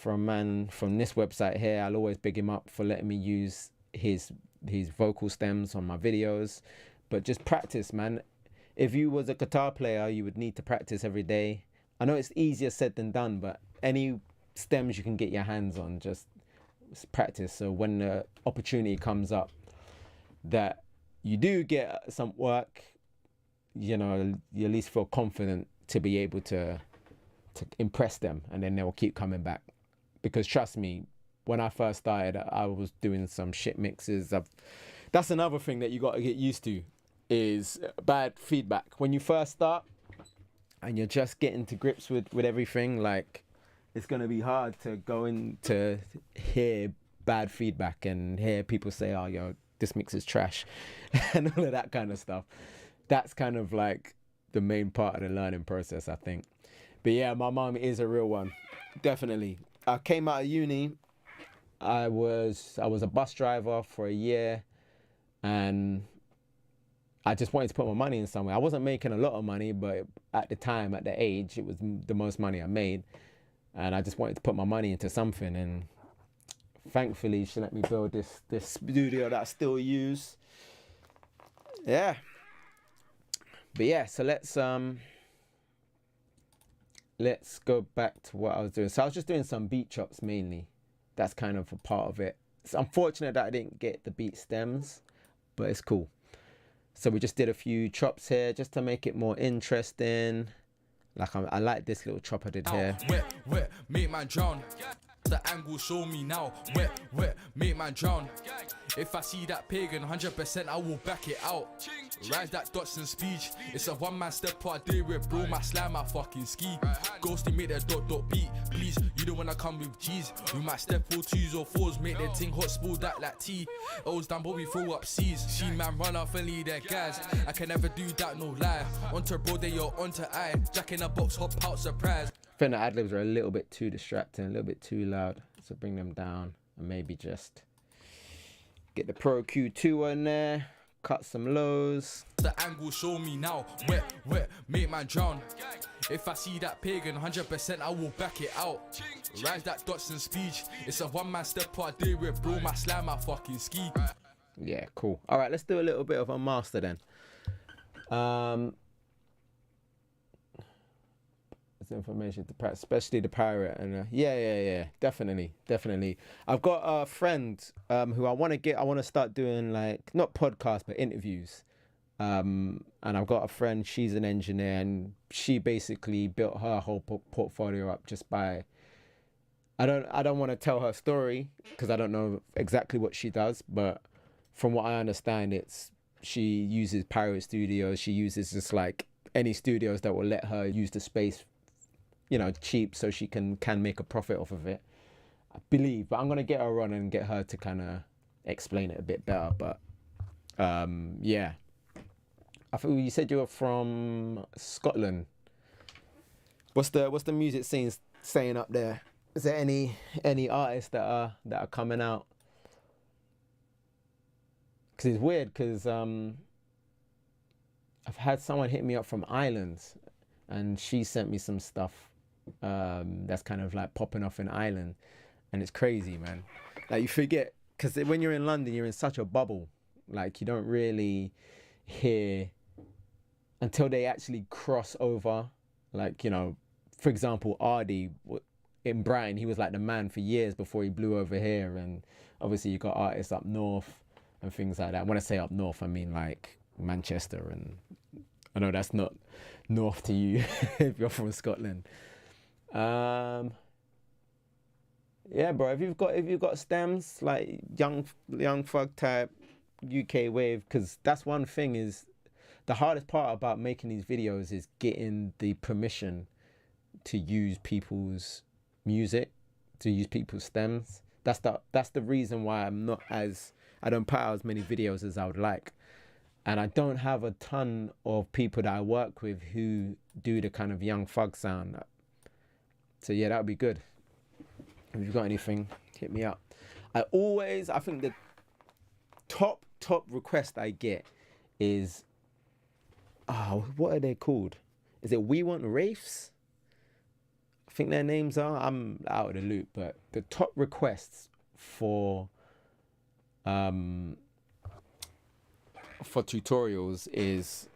this website here. I'll always big him up for letting me use his vocal stems on my videos. But just practice, man. If you was a guitar player, you would need to practice every day. I know it's easier said than done, but any stems you can get your hands on, just practice. So when the opportunity comes up that you do get some work, you know, you at least feel confident to be able to impress them, and then they'll keep coming back. Because trust me, when I first started, I was doing some shit mixes. That's another thing that you got to get used to, is bad feedback. When you first start and you're just getting to grips with everything, like, it's going to be hard to go in to hear bad feedback and hear people say, oh, yo, this mix is trash and all of that kind of stuff. That's kind of like the main part of the learning process, I think. But yeah, my mom is a real one, definitely. I came out of uni. I was a bus driver for a year, and I just wanted to put my money in somewhere. I wasn't making a lot of money, but at the time, at the age, it was the most money I made, and I just wanted to put my money into something. And thankfully, she let me build this studio that I still use. Yeah. But yeah, so let's go back to what I was doing. So I was just doing some beat chops mainly. That's kind of a part of it. It's unfortunate that I didn't get the beat stems, but it's cool. So we just did a few chops here just to make it more interesting. Like I like this little chop I did here. Wet, make man drown. The angle show me now. Wet, make man drown. If I see that pagan, 100% I will back it out. Rise that Dotson speech. It's a one-man step I deal with, bro. My slam, my fucking ski. Ghosty make that dot beat. Please, you don't wanna come with G's. We might step 4 2s or 4s, make that ting hot, spoil that like tea. O's down, but we throw up C's. See man run off and lead their guys. I can never do that, no lie. Onto bro, they you're onto I. Jack in a box, hop out, surprise. I think the ad-libs are a little bit too distracting, a little bit too loud. So bring them down and maybe just get the Pro Q2 in there. Cut some lows. The angle show me now. Wet, make man drown. If I see that pagan, 100% I will back it out. Rise that Dotson speech. It's a one-man step I deal with, bro. My slam, my fucking ski. Yeah, cool. All right, let's do a little bit of a master then. Information to practice, especially the pirate, and yeah, definitely. I've got a friend who I want to start doing, like, not podcasts but interviews, and I've got a friend, she's an engineer, and she basically built her whole portfolio up just by, I don't want to tell her story because I don't know exactly what she does, but from what I understand, she uses pirate studios, she uses just like any studios that will let her use the space, you know, cheap, so she can make a profit off of it, I believe. But I'm gonna get her on and get her to kind of explain it a bit better. But yeah, I think you said you were from Scotland. What's the music scene saying up there? Is there any artists that are coming out? Because it's weird, because I've had someone hit me up from Ireland. and she sent me some stuff that's kind of like popping off in Ireland, and it's crazy, man. Like you forget, because when you're in London, you're in such a bubble. Like you don't really hear until they actually cross over. Like, you know, for example, Ardy in Brighton, he was like the man for years before he blew over here. And obviously you got artists up north and things like that. When I say up north, I mean like Manchester, and I know that's not north to you if you're from Scotland. Yeah, bro. If you've got stems like young thug type UK wave, because that's one thing is the hardest part about making these videos is getting the permission to use people's music, to use people's stems. That's the reason why I don't put out as many videos as I would like. And I don't have a ton of people that I work with who do the kind of young thug sound. So yeah, that would be good. If you've got anything, hit me up. I think the top request I get is, what are they called? Is it We Want Wraiths? I think their names are. I'm out of the loop, but the top requests for tutorials is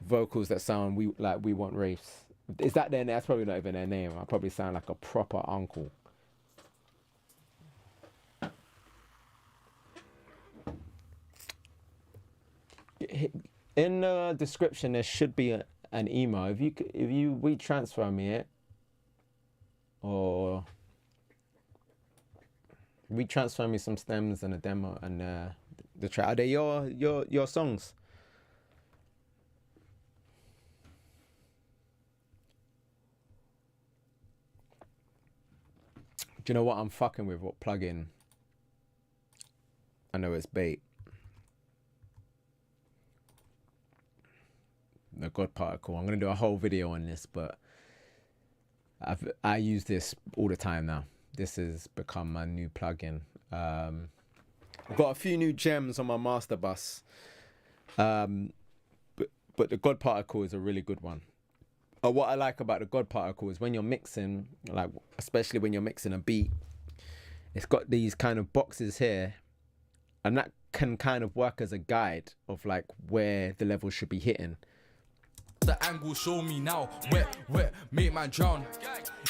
vocals that sound like We Want Wraiths. Is that their name? That's probably not even their name. I probably sound like a proper uncle. In the description there should be an email. If you WeTransfer me it, or WeTransfer me some stems and a demo and the track. Are they your songs? Do you know what I'm fucking with? What plugin? I know it's bait. The God Particle. I'm gonna do a whole video on this, but I use this all the time now. This has become my new plugin. I've got a few new gems on my master bus, but the God Particle is a really good one. What I like about the God Particle is when you're mixing, like especially when you're mixing a beat, it's got these kind of boxes here, and that can kind of work as a guide of like where the level should be hitting. The angle show me now, wet, make man drown.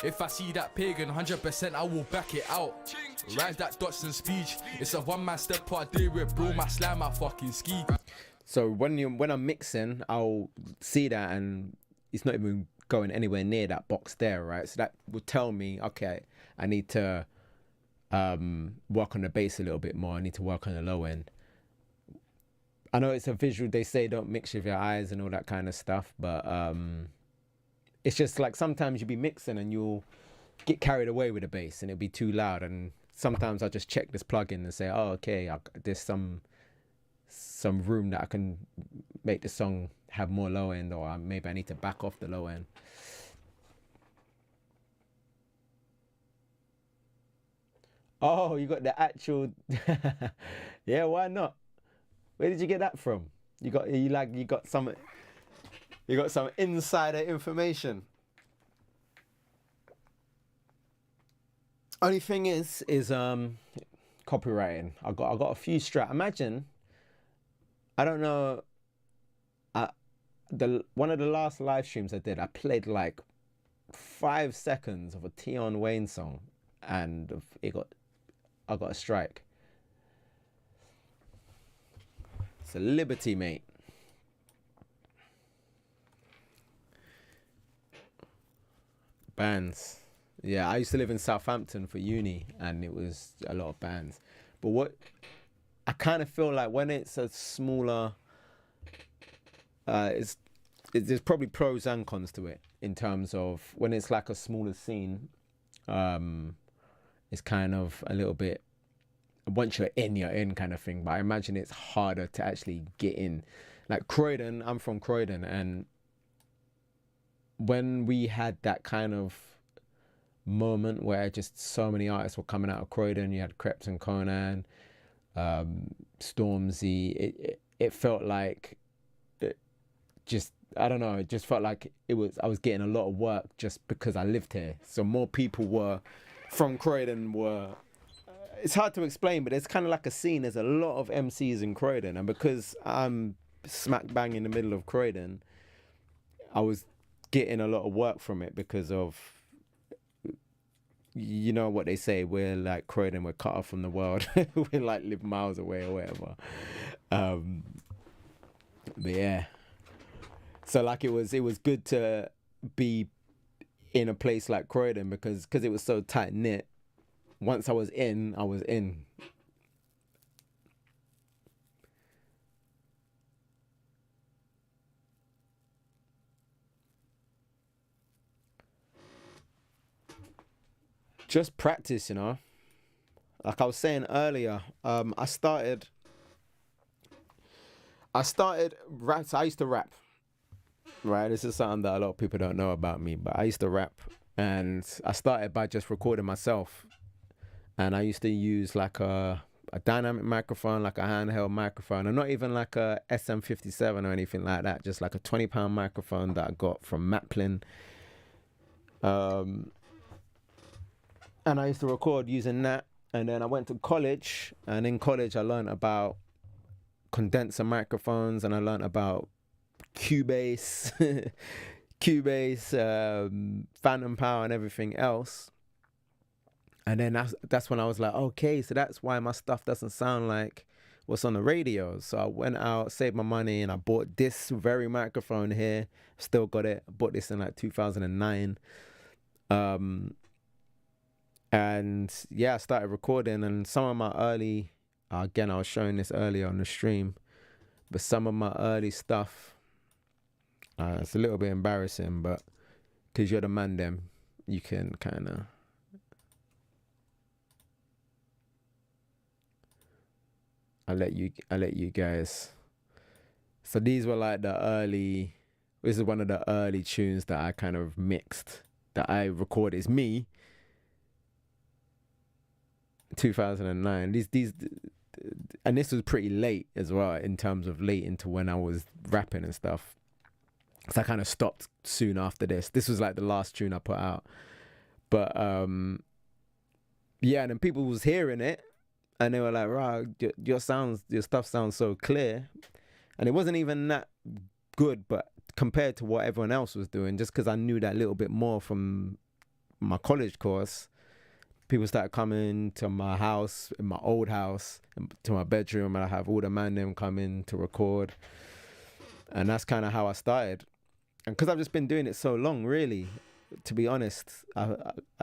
If I see that pagan, 100% I will back it out. Rhymes that Dotson speech, it's a one-man step part day with bro, my slam, my fucking ski. So when I'm mixing, I'll see that and it's not even going anywhere near that box there, right? So that will tell me, okay, I need to work on the bass a little bit more. I need to work on the low end. I know it's a visual, they say don't mix with your eyes and all that kind of stuff, but it's just like sometimes you'll be mixing and you'll get carried away with the bass and it'll be too loud, and sometimes I just check this plugin and say, oh, okay, there's some room that I can make the song have more low end, or maybe I need to back off the low end. Oh, you got the actual yeah, why not? Where did you get that from? You got some insider information. Only thing is copywriting. I got a few Imagine, I don't know. One of the last live streams I did, I played like 5 seconds of a Tion Wayne song, and I got a strike. It's a liberty, mate. Bands. Yeah, I used to live in Southampton for uni, and it was a lot of bands. But what I kind of feel like when it's a smaller, there's probably pros and cons to it in terms of when it's like a smaller scene. It's kind of a little bit, once you're in kind of thing. But I imagine it's harder to actually get in. Like Croydon, I'm from Croydon, and when we had that kind of moment where just so many artists were coming out of Croydon, you had Kreps and Conan, Stormzy, it felt like just, I don't know, it just felt like I was getting a lot of work just because I lived here. So more people were from Croydon were, it's hard to explain, but it's kind of like a scene. There's a lot of MCs in Croydon, and because I'm smack bang in the middle of Croydon, I was getting a lot of work from it because of, you know what they say, we're like Croydon, we're cut off from the world. We like live miles away or whatever. But yeah, so like it was good to be in a place like Croydon because it was so tight knit. Once I was in, I was in. Just practice, you know. Like I was saying earlier, I started rap. So I used to rap, right? This is something that a lot of people don't know about me, but I used to rap, and I started by just recording myself. And I used to use like a dynamic microphone, like a handheld microphone, and not even like a SM57 or anything like that. Just like a £20 microphone that I got from Maplin. And I used to record using that. And then I went to college, and in college I learned about condenser microphones, and I learned about Cubase, Phantom Power, and everything else. And then that's when I was like, okay, so that's why my stuff doesn't sound like what's on the radio. So I went out, saved my money, and I bought this very microphone here. Still got it. I bought this in like 2009. And yeah, I started recording, and some of my early, again, I was showing this earlier on the stream, but some of my early stuff, it's a little bit embarrassing, but because you're the man, them, you can kind of, I let you guys. So these were like this is one of the early tunes that I kind of mixed, that I recorded. It's me, 2009. These, and this was pretty late as well, in terms of late into when I was rapping and stuff. So I kind of stopped soon after this. This was like the last tune I put out. But yeah, and then people was hearing it, and they were like, "Wow, your stuff sounds so clear," and it wasn't even that good, but compared to what everyone else was doing, just because I knew that little bit more from my college course, people started coming to my house, in my old house, to my bedroom, and I have all the man them coming to record, and that's kind of how I started. And because I've just been doing it so long, really, to be honest, I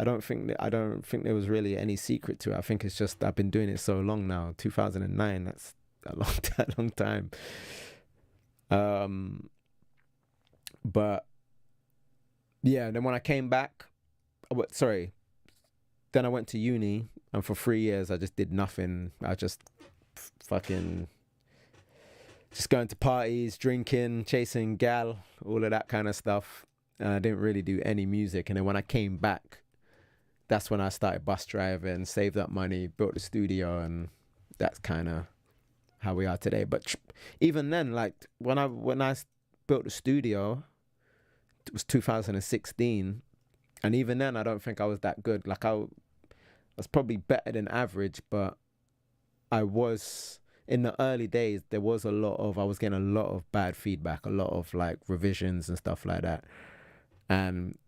don't think there was really any secret to it. I think it's just I've been doing it so long now. 2009, that's a long time. But yeah, then when I came back, then I went to uni, and for 3 years I just did nothing. I just just going to parties, drinking, chasing gal, all of that kind of stuff. And I didn't really do any music. And then when I came back, that's when I started bus driving, saved up money, built a studio, and that's kind of how we are today. But even then, like when I built the studio, it was 2016, and even then I don't think I was that good. Like I was probably better than average, but I was, in the early days, I was getting a lot of bad feedback, a lot of like revisions and stuff like that. And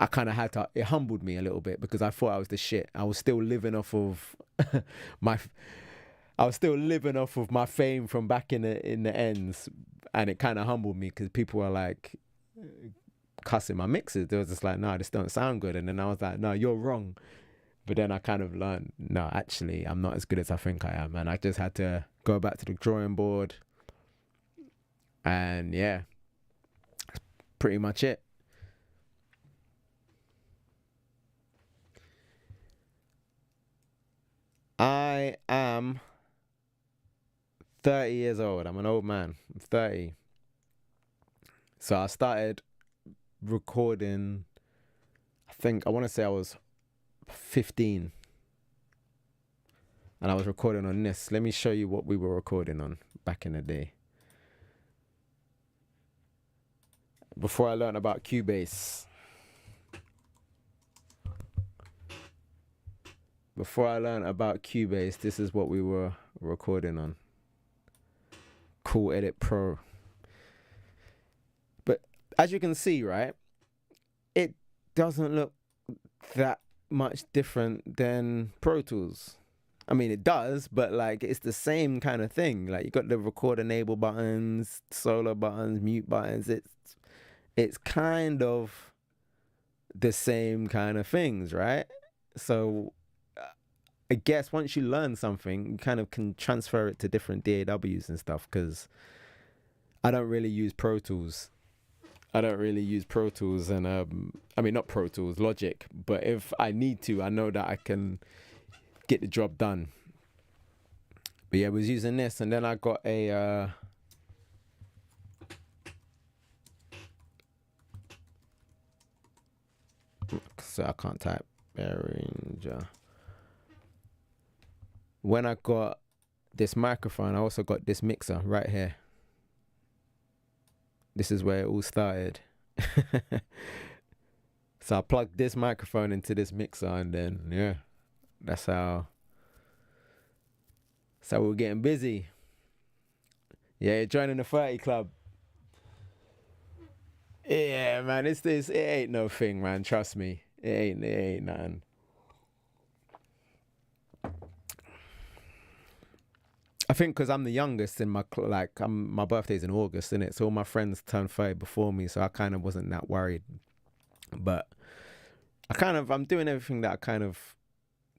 I kind of it humbled me a little bit, because I thought I was the shit. I was still living off of my fame from back in the ends. And it kind of humbled me, because people were like cussing my mixes. They was just like, no, this don't sound good. And then I was like, no, you're wrong. But then I kind of learned, no, actually, I'm not as good as I think I am. And I just had to go back to the drawing board. And yeah, that's pretty much it. I am 30 years old. I'm an old man. I'm 30. So I started recording, I want to say I was 15, and I was recording on this. Let me show you what we were recording on back in the day. before I learned about Cubase. Before I learned about Cubase, this is what we were recording on. Cool Edit Pro. But as you can see, right, it doesn't look that much different than Pro Tools. I mean, it does, but like it's the same kind of thing. Like you got the record enable buttons, solo buttons, mute buttons. It's kind of the same kind of things, right? So I guess once you learn something, you kind of can transfer it to different DAWs and stuff, because I don't really use Pro Tools. And I mean, not Pro Tools, Logic. But if I need to, I know that I can get the job done. But yeah, I was using this, and then I got a so I can't type Behringer. When I got this microphone, I also got this mixer right here. This is where it all started. So I plugged this microphone into this mixer, and then yeah, that's how we're getting busy. Yeah, you're joining the 30 club. Yeah, man, it ain't no thing, man. Trust me, it ain't nothing. I think because I'm the youngest in my my birthday's in August, innit? So all my friends turned 30 before me, so I kind of wasn't that worried. But I'm doing everything that I kind of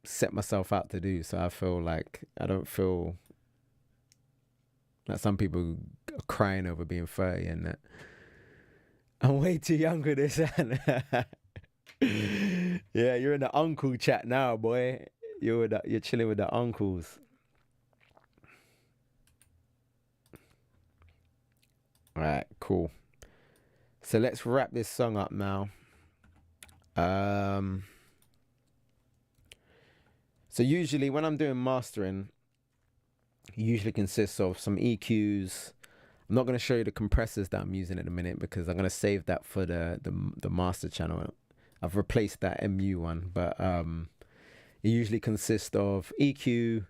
set myself out to do. So I feel like I don't feel like some people are crying over being 30 and that I'm way too young for this. Yeah, you're in the uncle chat now, boy. You're chilling with the uncles. All right, cool. So let's wrap this song up now. So usually when I'm doing mastering, it usually consists of some EQs. I'm not going to show you the compressors that I'm using at the minute because I'm going to save that for the master channel. I've replaced that MU one, but it usually consists of EQ,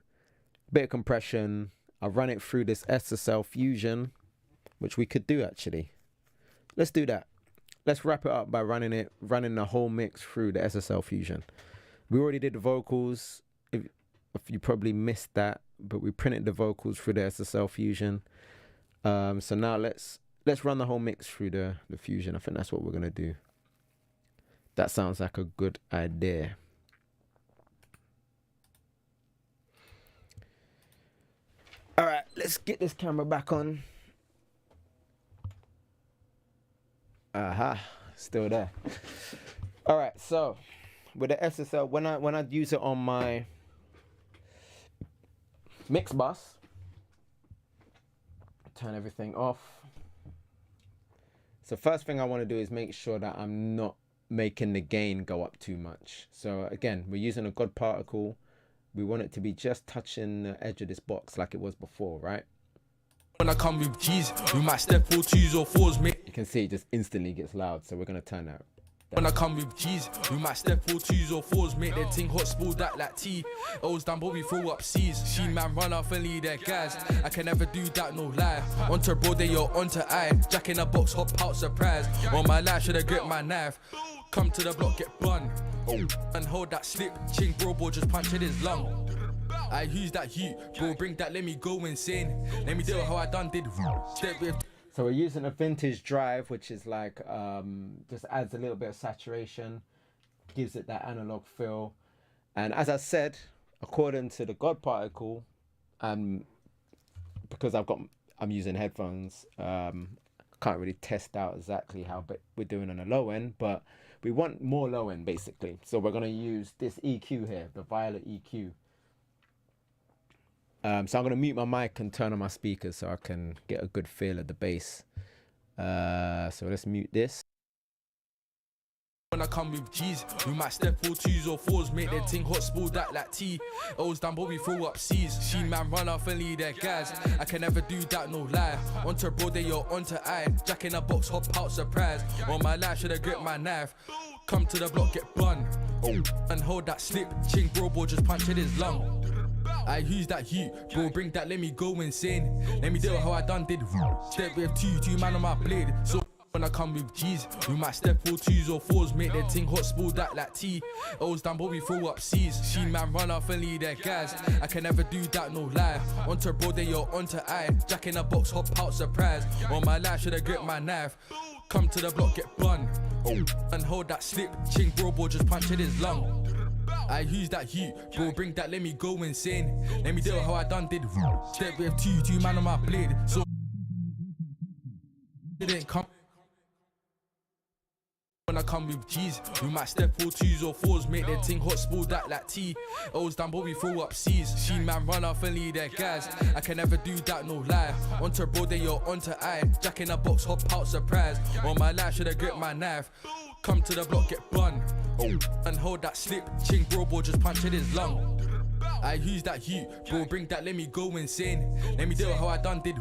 bit of compression. I run it through this SSL Fusion, which we could do actually. Let's do that. Let's wrap it up by running the whole mix through the SSL Fusion. We already did the vocals. If you probably missed that, but we printed the vocals through the SSL Fusion. So now let's run the whole mix through the Fusion. I think that's what we're gonna do. That sounds like a good idea. All right, let's get this camera back on. Aha, still there. All right, so with the SSL, when I use it on my mix bus, turn everything off. So first thing I want to do is make sure that I'm not making the gain go up too much. So again, we're using a God particle. We want it to be just touching the edge of this box like it was before, right? When I come with G's, we might step 4 2s or 4s, mate. You can see it just instantly gets loud, so we're gonna turn that. When I come with G's, we might step 4 2s or 4s, make their ting hot, spoil that like tea. O's down, but we throw up C's. She man run off and lead their guys. I can never do that, no lie. Onto bro, they you're onto I. Jack in a box, hop out, surprise. On my life, should have gripped my knife. Come to the block, get bun. And hold that slip. Ching bro, boy, just punch in his lung. I use that heat, bro, bring that, let me go insane. Let me do how I done did. Step with. So we're using a vintage drive, which is like, just adds a little bit of saturation, gives it that analog feel. And as I said, according to the God particle, because I'm using headphones, can't really test out exactly how we're doing on the low end, but we want more low end basically. So we're gonna use this EQ here, the violet EQ. So I'm going to mute my mic and turn on my speakers so I can get a good feel of the bass. So let's mute this. When I come with G's, we might step all twos or fours, make their ting hot, spoil that like tea. O's down, but we throw up C's. She man run off and lead their guys. I can never do that, no lie. Onto bro, they you're onto I. Jack in a box, hop out, surprise. On my life, should I grip my knife? Come to the block, get bun. And hold that slip. Ching bro, boy, just punch in his lung. I use that you, bro, bring that, let me go insane. Let me do how I done did. Step with two man on my blade. So when I come with G's, we might step all twos or fours, make their ting hot, spoil that like tea. O's down, but we throw up C's. She man run off and lead their guys. I can never do that, no lie. Onto bro, they you're onto I. Jack in a box, hop out, surprise. On my life, should I grip my knife? Come to the block, get bun. And hold that slip. Ching bro, boy, just punch in his lung. I use that you, bro, bring that, let me go insane. Let me do how I done did. Step with two man on my blade. So didn't come. When I come with G's, we might step all twos or fours, make their ting hot, spoil that like tea. O's down, but we throw up C's. She man run off and lead their guys. I can never do that, no lie. Onto bro, they you're onto I. Jack in a box, hop out, surprise. On my life, should I grip my knife? Come to the block, get bun. And hold that slip. Ching bro, boy, just punch in his lung. I use that you, bro, bring that, let me go insane. Let me do how I done did.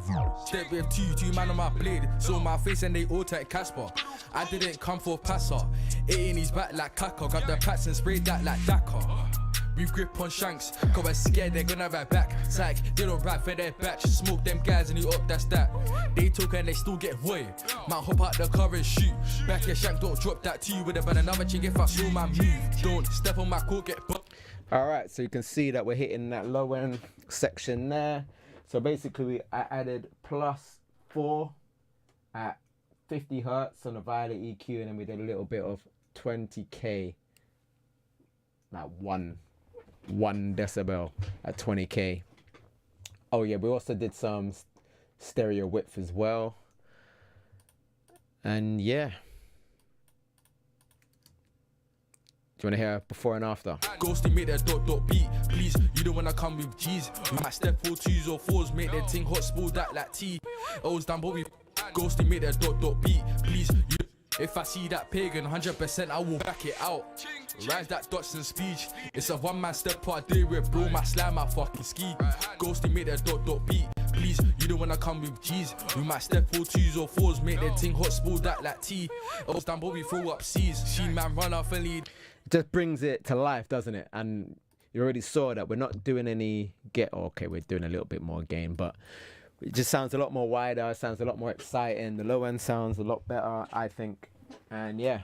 Step with two man on my blade. Saw my face and they all take Casper. I didn't come for a passer. It in his back like Kaka. Got the pats and sprayed that like Dakar. We grip on shanks, cause we're scared they're gonna ride back. Psych, they don't ride for their batch. Smoke them guys and you up, that's that. They talk and they still get way. Might hop out the car and shoot. Back your shank, don't drop that to you with a ban another chick if I saw my move. Don't step on my court, get bumped. Alright, so you can see that we're hitting that low end section there. So basically I added +4 at 50 hertz on the violet EQ, and then we did a little bit of 20k, like one decibel at 20k. Oh yeah, we also did some stereo width as well. And yeah, do you want to hear before and after? Ghosty make that dot beat. Please, you don't wanna come with G's. We might step all twos or fours, make their ting hot, spoil that like tea. O's down, but we ghosty make that dot beat. Please, you. If I see that pagan, 100% I will back it out. Rise that Dotson speech. It's a one-man step part day with bro, my slam, my fucking ski. Ghosty make that dot beat. Please, you don't wanna come with G's. We might step all twos or fours, make their ting hot, spoil that like tea. O's down, but we throw up C's. She man run off and lead. It just brings it to life, doesn't it? And you already saw that we're not doing any okay, we're doing a little bit more gain, but it just sounds a lot more wider, it sounds a lot more exciting. The low end sounds a lot better, I think. And yeah,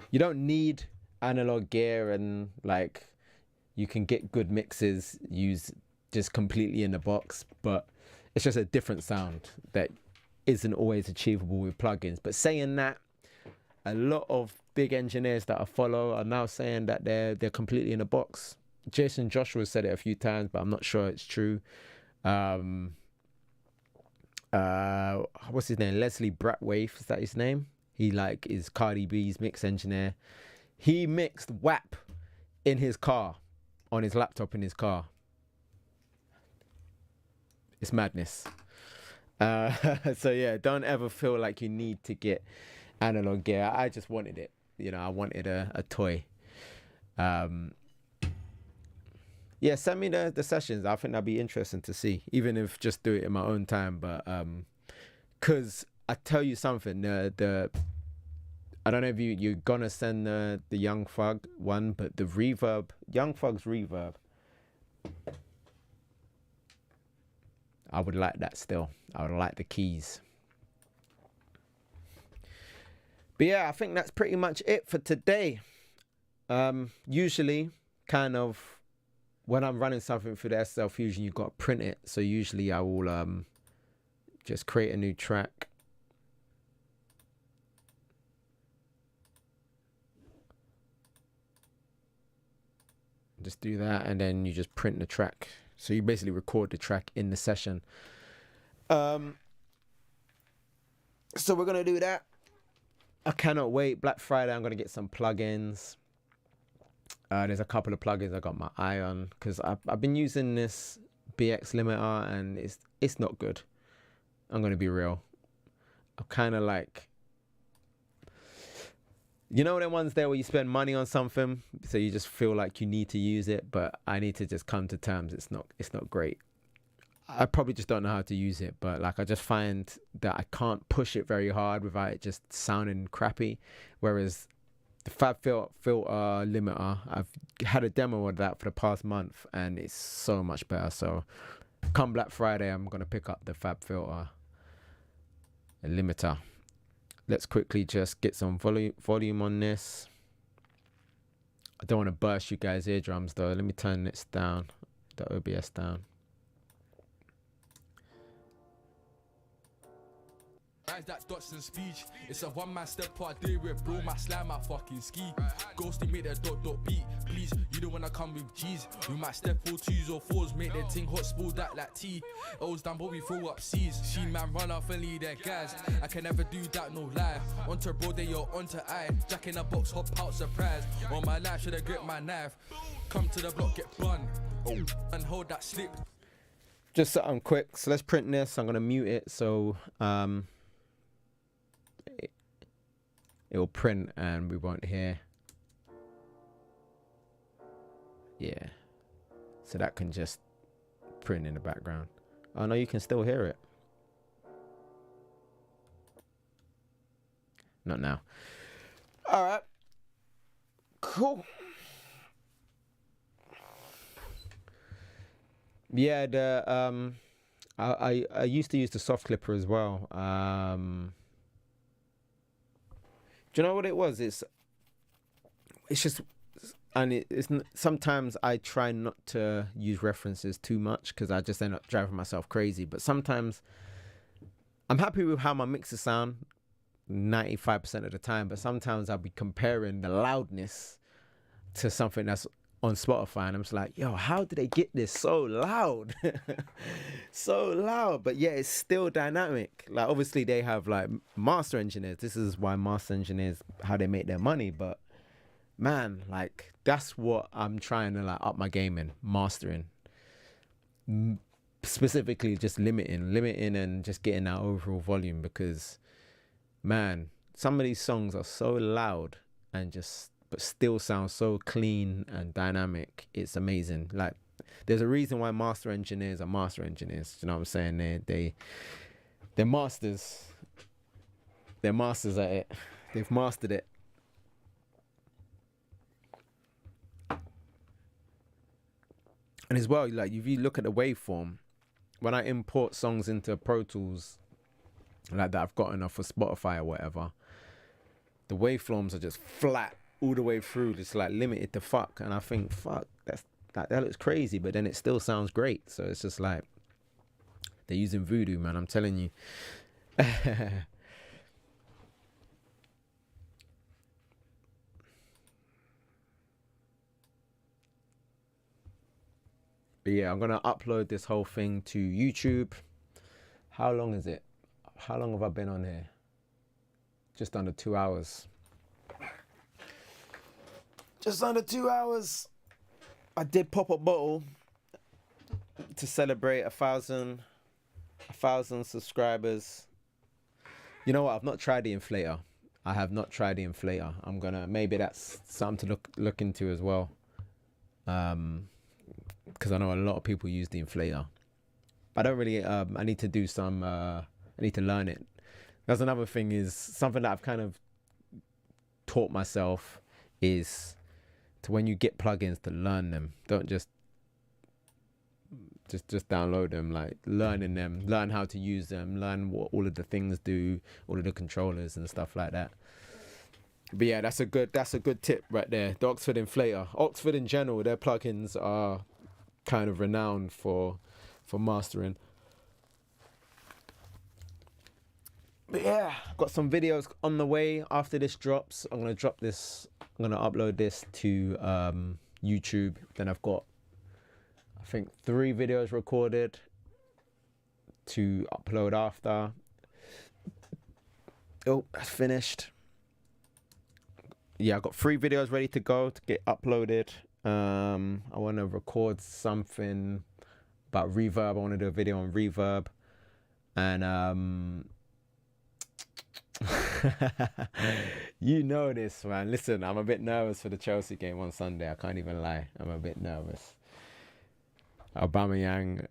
you don't need analog gear, and like you can get good mixes used just completely in the box, but it's just a different sound that isn't always achievable with plugins. But saying that, a lot of big engineers that I follow are now saying that they're completely in the box. Jason Joshua said it a few times, but I'm not sure it's true. What's his name? Leslie Bratwaith, is that his name? He is Cardi B's mix engineer. He mixed WAP in his car, on his laptop in his car. It's madness. So yeah, don't ever feel like you need to get analog gear. I just wanted it. You know, I wanted a toy. Yeah, send me the sessions. I think that'd be interesting to see, even if just do it in my own time. But because I tell you something, the I don't know if you're gonna send the Young Thug one, but the reverb, Young Thug's reverb, I would like that still. I would like the keys. But yeah, I think that's pretty much it for today. Usually, kind of, when I'm running something for the SL Fusion, you've got to print it. So usually I will just create a new track. Just do that, and then you just print the track. So you basically record the track in the session. So we're going to do that. I cannot wait. Black Friday, I'm going to get some plugins. There's a couple of plugins I got my eye on, because I've been using this BX limiter and it's not good. I'm going to be real. I'm kind of like, You know the ones there where you spend money on something, so you just feel like you need to use it, but I need to just come to terms. It's not great. I probably just don't know how to use it, but like I just find that I can't push it very hard without it just sounding crappy. Whereas the filter limiter, I've had a demo of that for the past month, and it's so much better. So come Black Friday, I'm gonna pick up the Fab filter limiter. Let's quickly just get some volume on this. I don't want to burst you guys' eardrums though. Let me turn this down, the OBS down. Rise that Dotson speech. It's a one-man step part day with bro, my slam, my fucking ski. Ghosty make that dot beat. Please, you don't wanna come with G's. We might step 4 2s or 4s, make that ting hot, spoil that like tea. O's down, but we throw up C's. She man run off and lead their guys. I can never do that, no lie. Onto bro, they you're onto I. Jack in a box, hop out, surprise. On my life, should I grip my knife? Come to the block, get bun. And hold that slip. Just something quick. So let's print this. I'm gonna mute it so it will print and we won't hear. Yeah, so that can just print in the background. Oh no, you can still hear it. Not now. All right, cool. Yeah, the I used to use the soft clipper as well. Do you know what it was? It's just, and it's sometimes I try not to use references too much because I just end up driving myself crazy. But sometimes I'm happy with how my mixes sound 95% of the time, but sometimes I'll be comparing the loudness to something that's on Spotify, and I'm just like, yo, how did they get this so loud? So loud, but yeah, it's still dynamic. Like obviously they have like master engineers. This is why master engineers, how they make their money. But man, like that's what I'm trying to like up my game in, mastering. Specifically just limiting and just getting that overall volume, because man, some of these songs are so loud and just but still sound so clean and dynamic. It's amazing. Like there's a reason why master engineers are master engineers. You know what I'm saying? They're masters. They're masters at it. They've mastered it. And as well, like if you look at the waveform, when I import songs into Pro Tools like that I've gotten off of Spotify or whatever, the waveforms are just flat all the way through, just like limited to fuck. And I think, fuck, that's like that looks crazy, but then it still sounds great. So it's just like they're using voodoo, man. I'm telling you. But yeah, I'm gonna upload this whole thing to YouTube. How long is it? How long have I been on here? Just under 2 hours. Just under 2 hours. I did pop a bottle to celebrate 1,000 subscribers. You know what? I've not tried the inflator. I have not tried the inflator. I'm gonna, maybe that's something to look into as well. Because I know a lot of people use the inflator. But I don't really, I need to do some, I need to learn it. That's another thing, is something that I've kind of taught myself is to, when you get plugins, to learn them. Don't just download them, like learning them, learn how to use them, learn what all of the things do, all of the controllers and stuff like that. But yeah, that's a good tip right there. The Oxford Inflator. Oxford in general, their plugins are kind of renowned for mastering. But yeah, got some videos on the way after this drops. I'm gonna upload this to YouTube. Then I've got, I think, 3 videos recorded to upload after. Oh, that's finished. Yeah, I got 3 videos ready to go to get uploaded. I want to record something about reverb. I want to do a video on reverb, and You know this, man. Listen, I'm a bit nervous for the Chelsea game on Sunday. I can't even lie. I'm a bit nervous. Aubameyang,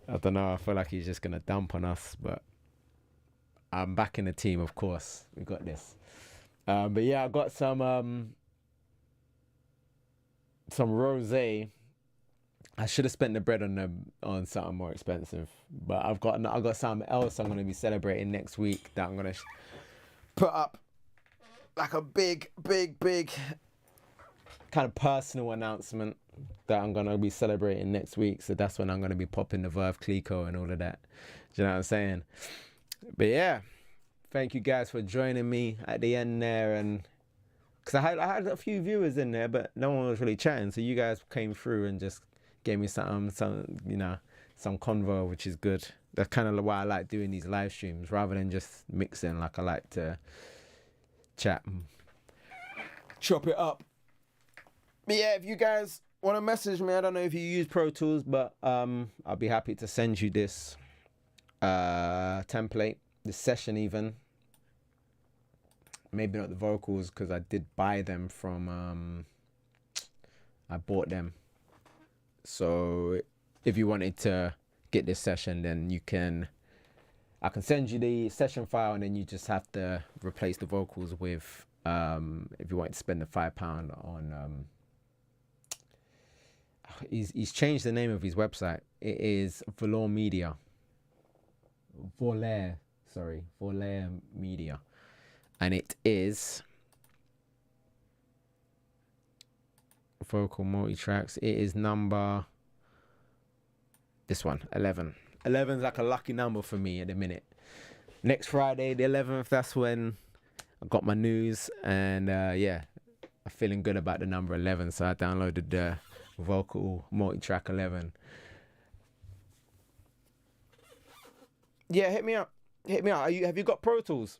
I don't know. I feel like he's just gonna dump on us, but I'm back in the team, of course. We got this. But yeah, I got some rosé. I should have spent the bread on something more expensive, but I got something else I'm gonna be celebrating next week that I'm gonna put up like a big kind of personal announcement that I'm gonna be celebrating next week. So that's when I'm gonna be popping the Verve Clico and all of that. Do you know what I'm saying? But yeah, thank you guys for joining me at the end there, and because I had a few viewers in there, but no one was really chatting. So you guys came through and just gave me some convo, which is good. That's kind of why I like doing these live streams rather than just mixing. Like, I like to chat and chop it up. But yeah, if you guys want to message me, I don't know if you use Pro Tools, but I'll be happy to send you this template, this session even. Maybe not the vocals, because I did buy them from I bought them. So if you wanted to get this session, then I can send you the session file, and then you just have to replace the vocals with if you want to spend the £5 on he's changed the name of his website. It is Volair Media, and it is vocal multi-tracks. It is number, this one, 11. 11 is like a lucky number for me at the minute. Next Friday, the 11th, that's when I got my news, and yeah, I'm feeling good about the number 11. So I downloaded the vocal multi-track 11. Yeah, hit me up. Have you got Pro Tools?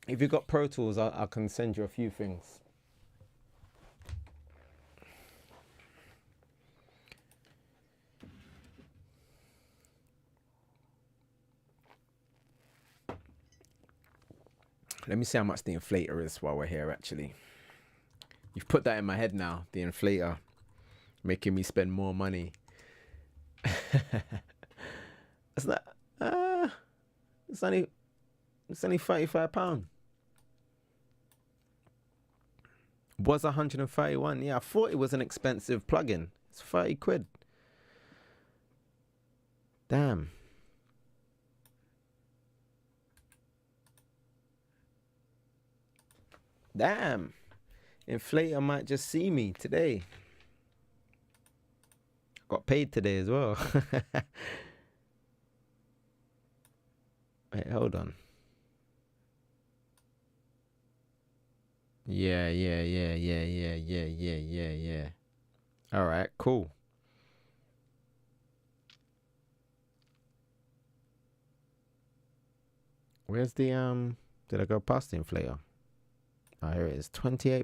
If you've got Pro Tools, I can send you a few things. Let me see how much the inflator is while we're here, actually. You've put that in my head now, the inflator, making me spend more money. It's not, it's only £35. Was 131. Yeah, I thought it was an expensive plugin. It's 30 quid. Damn. Damn. Inflator might just see me today. Got paid today as well. Wait, hold on. Yeah. All right, cool. Where's the did I go past the inflator? Oh, here it is, £28.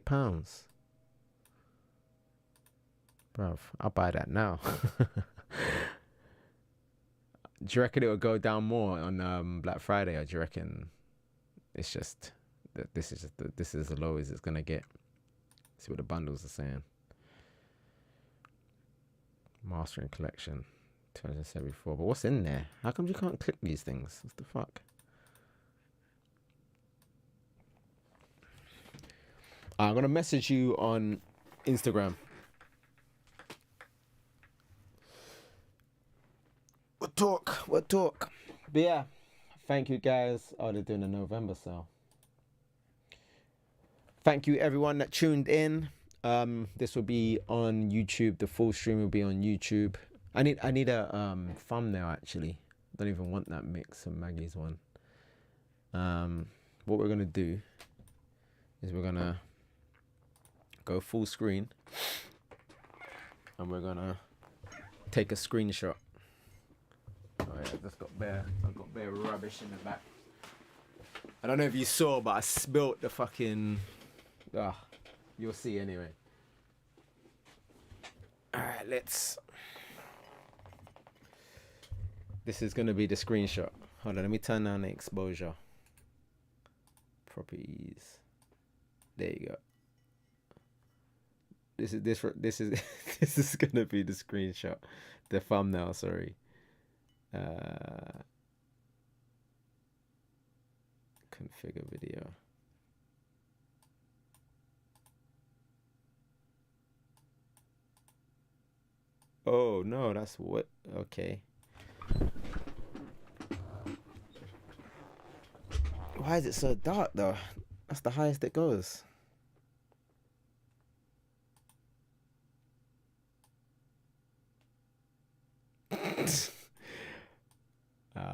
Bruv, I'll buy that now. Do you reckon it will go down more on Black Friday, or do you reckon it's just that this is as low as it's gonna get? See what the bundles are saying. Mastering collection, 274. But what's in there? How come you can't click these things? What the fuck? I'm gonna message you on Instagram. We'll talk. But yeah, thank you guys. Oh, they're doing a November sale. Thank you everyone that tuned in. This will be on YouTube. The full stream will be on YouTube. I need a thumbnail actually. Don't even want that mix of Maggie's one. What we're gonna do is we're gonna go full screen, and we're gonna take a screenshot. Oh yeah, I've got bare rubbish in the back. I don't know if you saw, but I spilt the fucking. You'll see anyway. All right, This is gonna be the screenshot. Hold on, let me turn down the exposure. properties. There you go. This is this is gonna be the screenshot, the thumbnail. Sorry. Configure video. Oh no, that's what. Okay. Why is it so dark though? That's the highest it goes.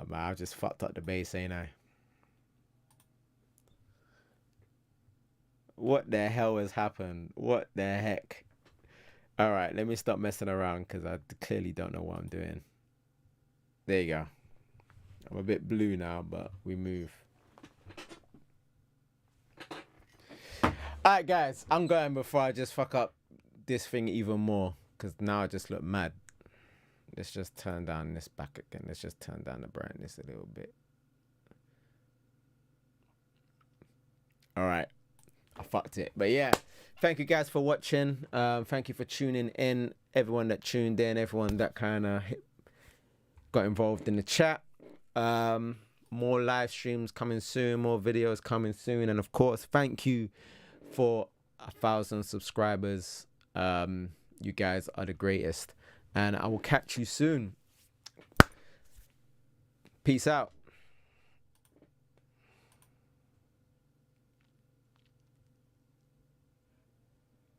Man, I've just fucked up the base, ain't I? What the hell has happened? What the heck? All right, let me stop messing around because I clearly don't know what I'm doing. There you go. I'm a bit blue now, but we move. All right, guys, I'm going before I just fuck up this thing even more because now I just look mad. Let's just turn down this back again. Let's just turn down the brightness a little bit. All right. I fucked it. But yeah, thank you guys for watching. Thank you for tuning in. Everyone that tuned in, everyone that kind of got involved in the chat. More live streams coming soon, more videos coming soon. And of course, thank you for 1,000 subscribers. You guys are the greatest. And I will catch you soon. Peace out.